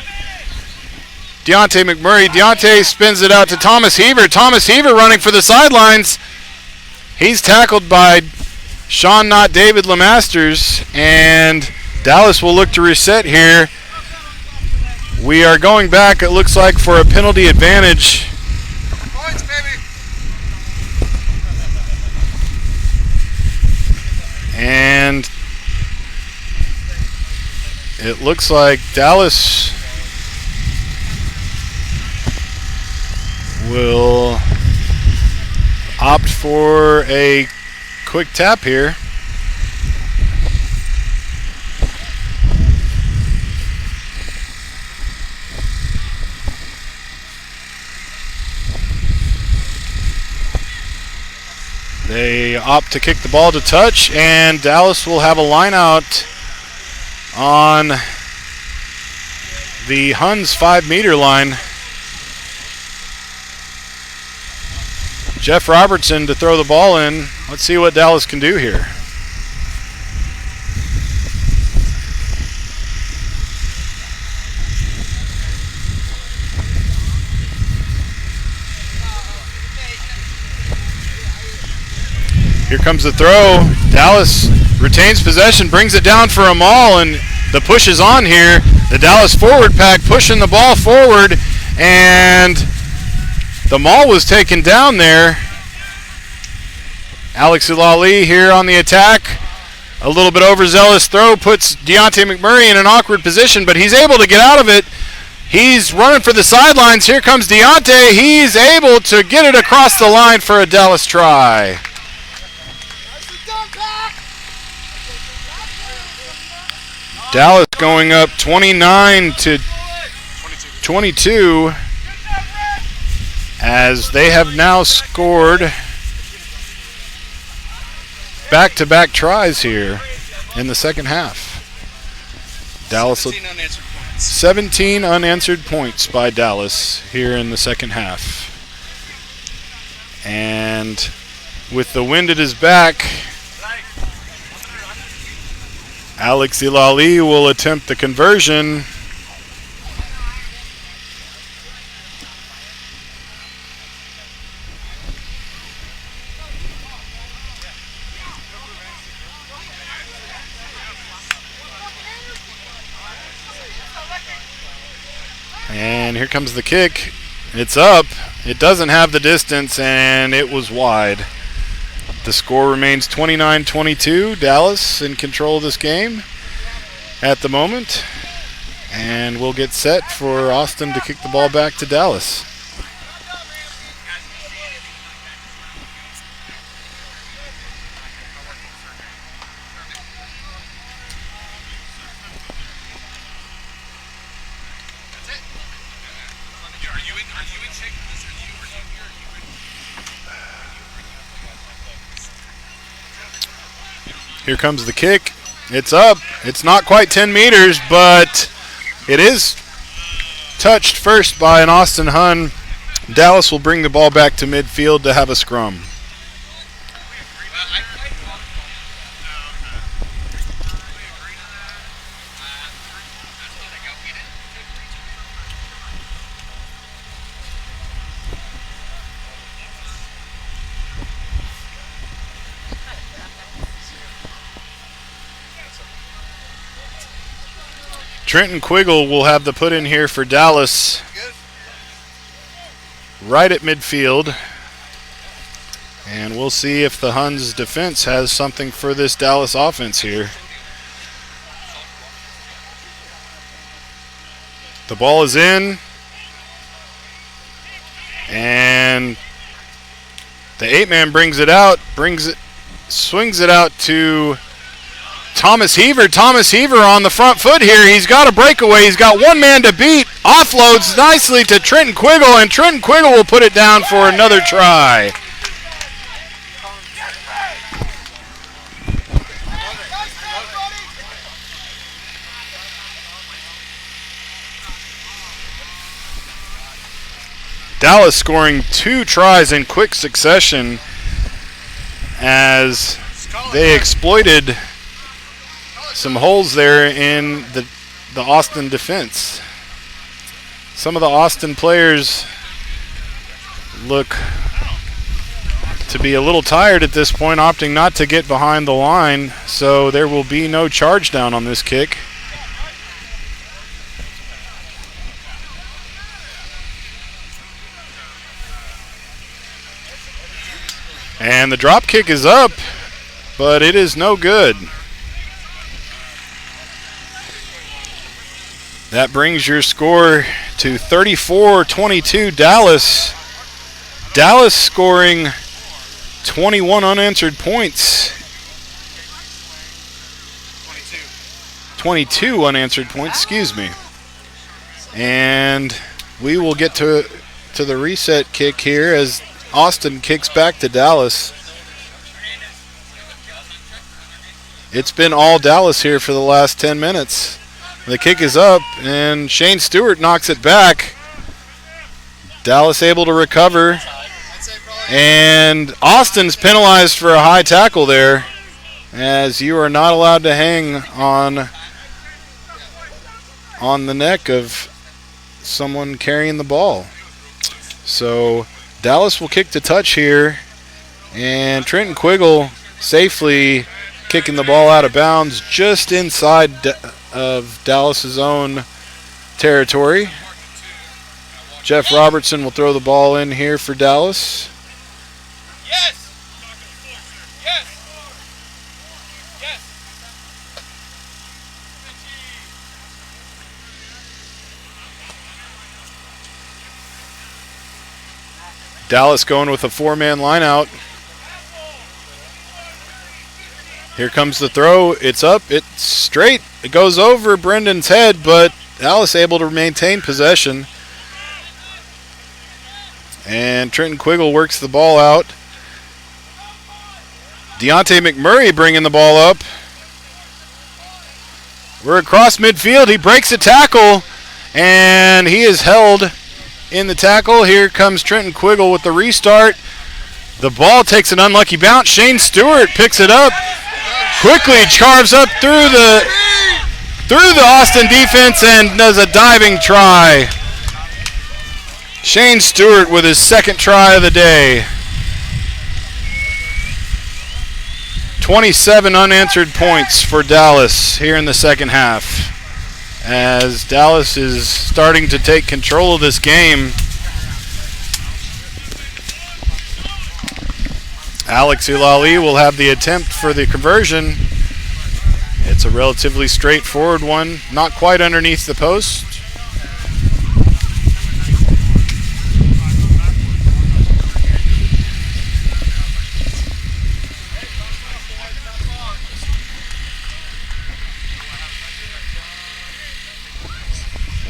Deontay McMurray. Deontay spins it out to Thomas Heaver. Thomas Heaver running for the sidelines. He's tackled by Sean Not David Lemasters, and Dallas will look to reset here. We are going back, it looks like, for a penalty advantage. Points, baby. And it looks like Dallas will opt for a quick tap here. They opt to kick the ball to touch, and Dallas will have a line out on the Huns 5-meter line. Jeff Robertson to throw the ball in. Let's see what Dallas can do here. Here comes the throw. Dallas retains possession, brings it down for a maul, and the push is on here. The Dallas forward pack pushing the ball forward, and the maul was taken down there. Alex Ilali here on the attack. A little bit overzealous throw puts Deontay McMurray in an awkward position, but he's able to get out of it. He's running for the sidelines. Here comes Deontay. He's able to get it across the line for a Dallas try. Dallas going up 29-22 as they have now scored back-to-back tries here in the second half. Dallas 17 unanswered points by Dallas here in the second half. And with the wind at his back, Alex Ilali will attempt the conversion. And here comes the kick. It's up. It doesn't have the distance, and it was wide. The score remains 29-22. Dallas in control of this game at the moment. And we'll get set for Austin to kick the ball back to Dallas. Here comes the kick. It's up. It's not quite 10 meters, but it is touched first by an Austin Hun. Dallas will bring the ball back to midfield to have a scrum. Trenton Quiggle will have the put in here for Dallas right at midfield. And we'll see if the Huns defense has something for this Dallas offense here. The ball is in. And the 8-man brings it out, swings it out to Thomas Heaver. Thomas Heaver on the front foot here. He's got a breakaway. He's got one man to beat. Offloads nicely to Trenton Quiggle, and Trenton Quiggle will put it down for another try. Dallas scoring 2 tries in quick succession as they exploited some holes there in the Austin defense. Some of the Austin players look to be a little tired at this point, opting not to get behind the line, so there will be no charge down on this kick. And the drop kick is up, but it is no good. That brings your score to 34-22 Dallas. Dallas scoring 21 unanswered points. 22 unanswered points, excuse me. And we will get to the reset kick here as Austin kicks back to Dallas. It's been all Dallas here for the last 10 minutes. The kick is up, and Shane Stewart knocks it back. Dallas able to recover. And Austin's penalized for a high tackle there, as you are not allowed to hang on the neck of someone carrying the ball. So Dallas will kick to touch here, and Trenton Quiggle safely kicking the ball out of bounds just inside of Dallas's own territory. Jeff Robertson will throw the ball in here for Dallas. Yes. Yes. Yes. Dallas going with a 4-man line out. Here comes the throw. It's up. It's straight. It goes over Brendan's head, but Dallas able to maintain possession. And Trenton Quiggle works the ball out. Deontay McMurray bringing the ball up. We're across midfield. He breaks a tackle, and he is held in the tackle. Here comes Trenton Quiggle with the restart. The ball takes an unlucky bounce. Shane Stewart picks it up. Quickly carves up through the Austin defense and does a diving try. Shane Stewart with his second try of the day. 27 unanswered points for Dallas here in the second half. as Dallas is starting to take control of this game. Alex Ulali will have the attempt for the conversion. It's a relatively straightforward one, not quite underneath the post.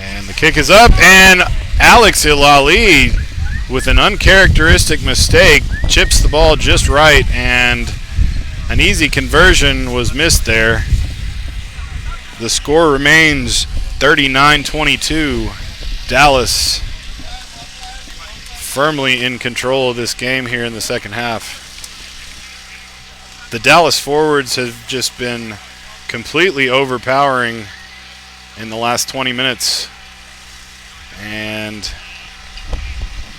And the kick is up, and Alex Ulali, with an uncharacteristic mistake, chips the ball just right, and an easy conversion was missed there. The score remains 39-22. Dallas firmly in control of this game here in the second half. The Dallas forwards have just been completely overpowering in the last 20 minutes. And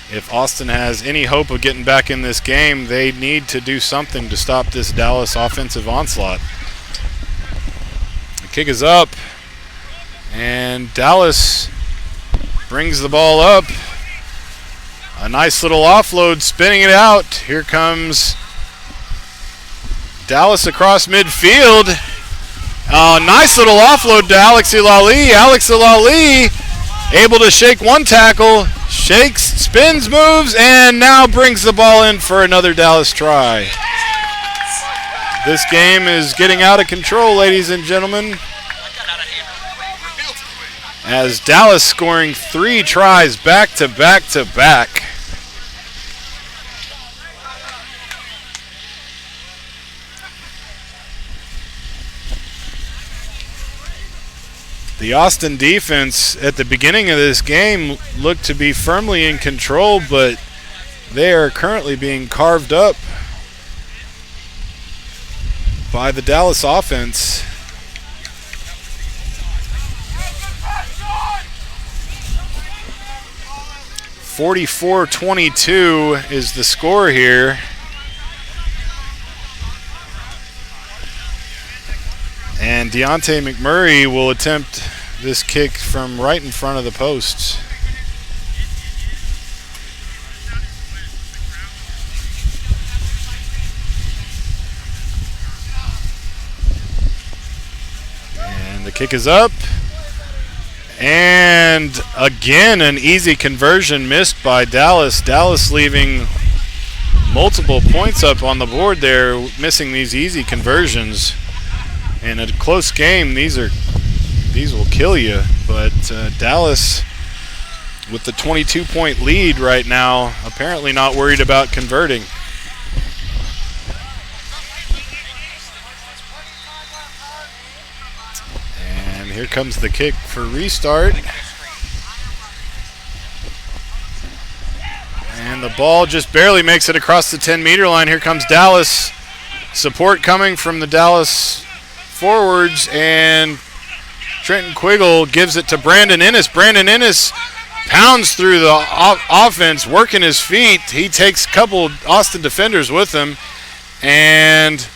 if Austin has any hope of getting back in this game, they need to do something to stop this Dallas offensive onslaught. The kick is up, and Dallas brings the ball up. A nice little offload, spinning it out. Here comes Dallas across midfield. Nice little offload to Alex Ulali. Alex Ulali able to shake one tackle, shakes, spins, moves, and now brings the ball in for another Dallas try. This game is getting out of control, ladies and gentlemen, as Dallas scoring 3 tries back to back to back. The Austin defense at the beginning of this game looked to be firmly in control, but they are currently being carved up by the Dallas offense. (44-22) is the score here. And Deontay McMurray will attempt this kick from right in front of the posts. And the kick is up. And again, an easy conversion missed by Dallas. Dallas leaving multiple points up on the board there, missing these easy conversions. In a close game, these will kill you. But Dallas, with the 22-point lead right now, apparently not worried about converting. And here comes the kick for restart. And the ball just barely makes it across the 10-meter line. Here comes Dallas. Support coming from the Dallas forwards, and Trenton Quiggle gives it to Brandon Ennis. Brandon Ennis pounds through the offense, working his feet. He takes a couple Austin defenders with him, and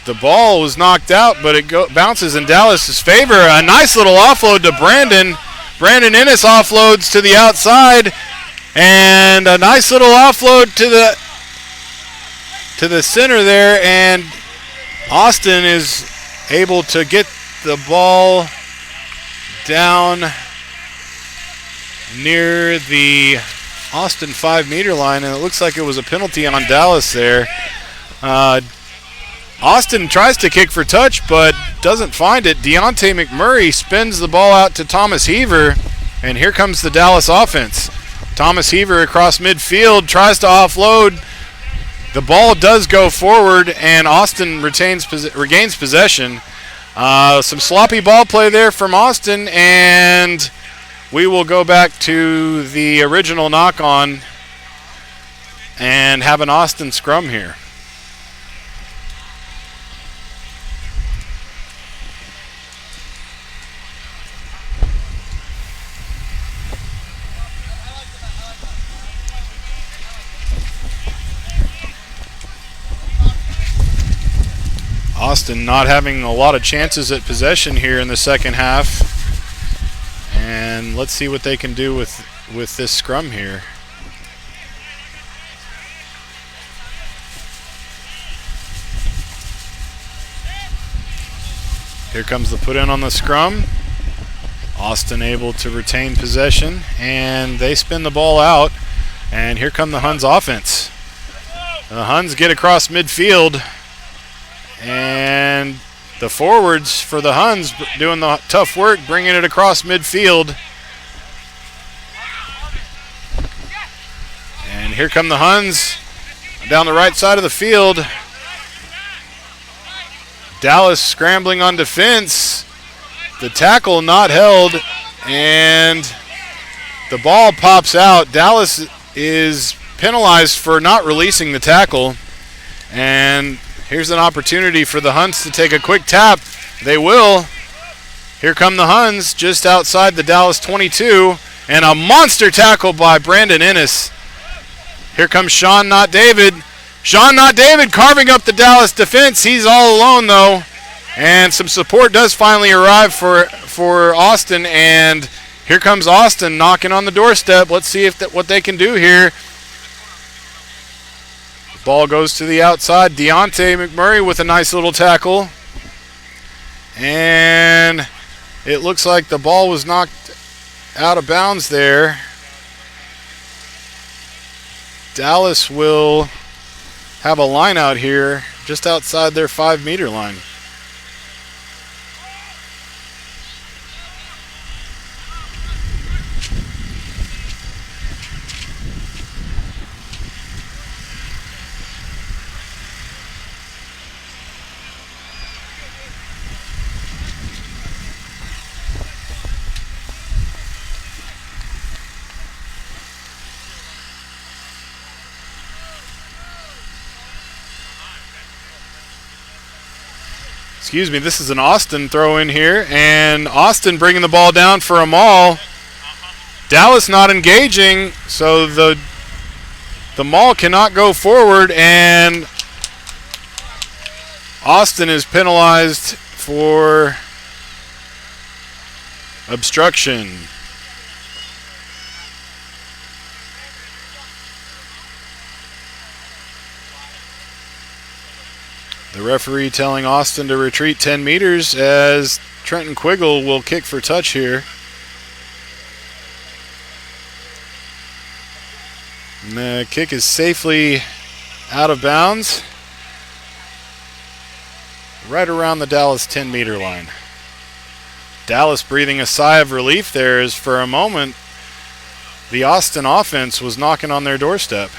the ball was knocked out, but it bounces in Dallas's favor. A nice little offload to Brandon. Brandon Ennis offloads to the outside, and a nice little offload to the center there, and Austin is able to get the ball down near the Austin 5-meter line, and it looks like it was a penalty on Dallas there. Austin tries to kick for touch, but doesn't find it. Deontay McMurray spins the ball out to Thomas Heaver, and here comes the Dallas offense. Thomas Heaver across midfield tries to offload. The ball does go forward, and Austin regains possession. Some sloppy ball play there from Austin, and we will go back to the original knock-on and have an Austin scrum here. Austin not having a lot of chances at possession here in the second half. And let's see what they can do with this scrum here. Here comes the put in on the scrum. Austin able to retain possession, and they spin the ball out. And here come the Huns offense. The Huns get across midfield, and the forwards for the Huns doing the tough work, bringing it across midfield. And here come the Huns down the right side of the field. Dallas scrambling on defense. The tackle not held, and the ball pops out. Dallas is penalized for not releasing the tackle, and here's an opportunity for the Huns to take a quick tap. They will. Here come the Huns just outside the Dallas 22, and a monster tackle by Brandon Ennis. Here comes Sean Not David. Sean Not David carving up the Dallas defense. He's all alone though, and some support does finally arrive for Austin, and here comes Austin knocking on the doorstep. Let's see what they can do here. Ball goes to the outside. Deontay McMurray with a nice little tackle. And it looks like the ball was knocked out of bounds there. Dallas will have a line out here just outside their 5-meter line. Excuse me, this is an Austin throw in here, and Austin bringing the ball down for a maul. Dallas not engaging, so the maul cannot go forward, and Austin is penalized for obstruction. The referee telling Austin to retreat 10 meters as Trenton Quiggle will kick for touch here. And the kick is safely out of bounds, right around the Dallas 10-meter line. Dallas breathing a sigh of relief there, as for a moment the Austin offense was knocking on their doorstep.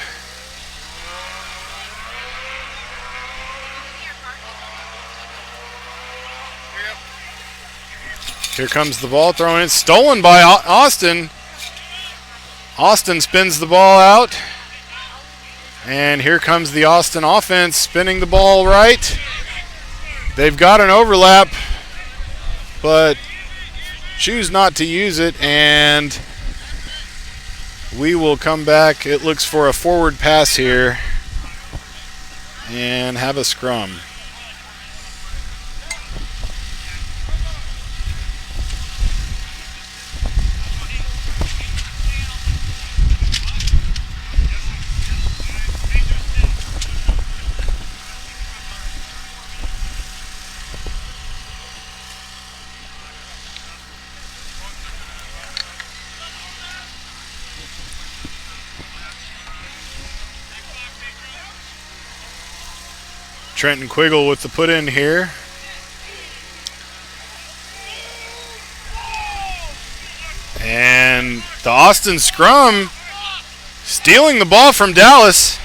Here comes the ball thrown in, stolen by Austin. Austin spins the ball out. And here comes the Austin offense spinning the ball right. They've got an overlap, but choose not to use it, and we will come back. It looks for a forward pass here and have a scrum. Trenton Quiggle with the put in here. And the Austin scrum stealing the ball from Dallas.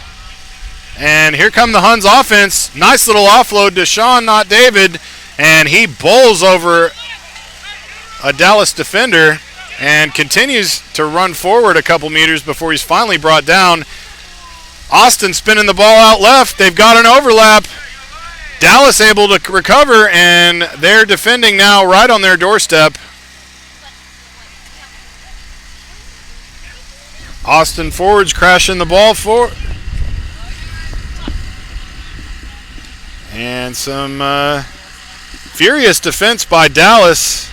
And here come the Huns offense. Nice little offload to Sean Not David. And he bowls over a Dallas defender and continues to run forward a couple meters before he's finally brought down. Austin spinning the ball out left. They've got an overlap. Dallas able to recover, and they're defending now right on their doorstep. Austin forwards crashing the ball for. And some furious defense by Dallas.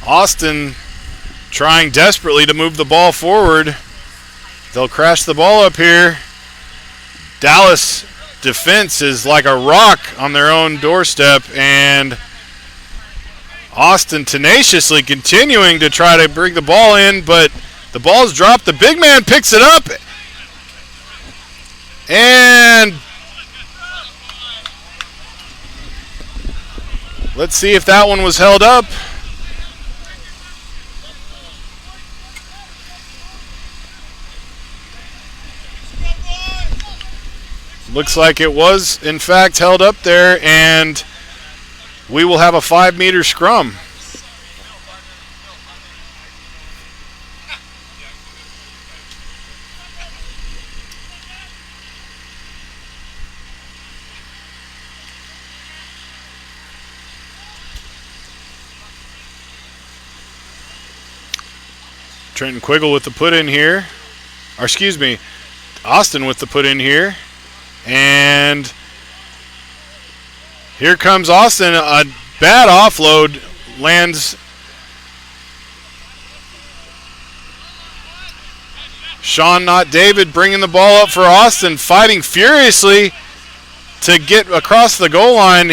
Austin trying desperately to move the ball forward. They'll crash the ball up here. Dallas defense is like a rock on their own doorstep, and Austin tenaciously continuing to try to bring the ball in, but the ball's dropped. The big man picks it up, and let's see if that one was held up. Looks like it was, in fact, held up there, and we will have a 5-meter scrum. Trenton Quiggle with the put in here. Or excuse me, Austin with the put in here. And here comes Austin. A bad offload lands. Sean, not David, bringing the ball up for Austin, fighting furiously to get across the goal line.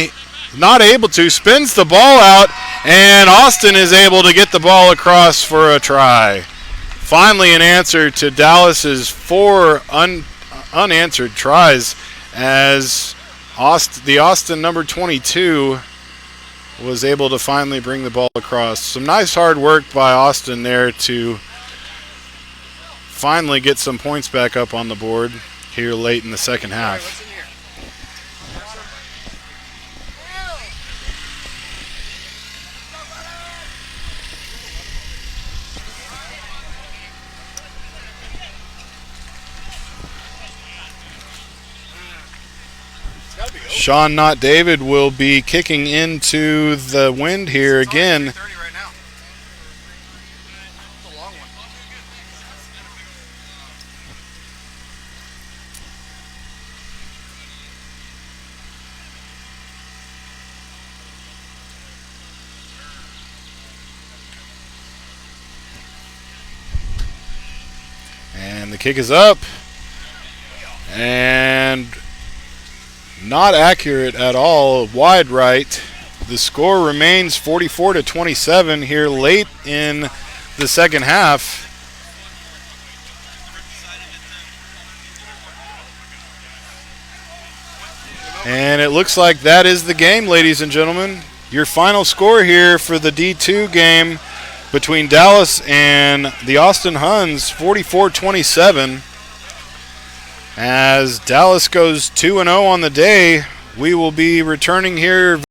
Not able to, spins the ball out, and Austin is able to get the ball across for a try. Finally an answer to Dallas's 4 unanswered tries, as the Austin number 22 was able to finally bring the ball across. Some nice hard work by Austin there to finally get some points back up on the board here late in the second half. Sean, not David, will be kicking into the wind here again. And the kick is up. And not accurate at all, wide right. The score remains 44-27 here late in the second half. And it looks like that is the game, ladies and gentlemen. Your final score here for the D2 game between Dallas and the Austin Huns, 44-27. As Dallas goes 2-0 on the day, we will be returning here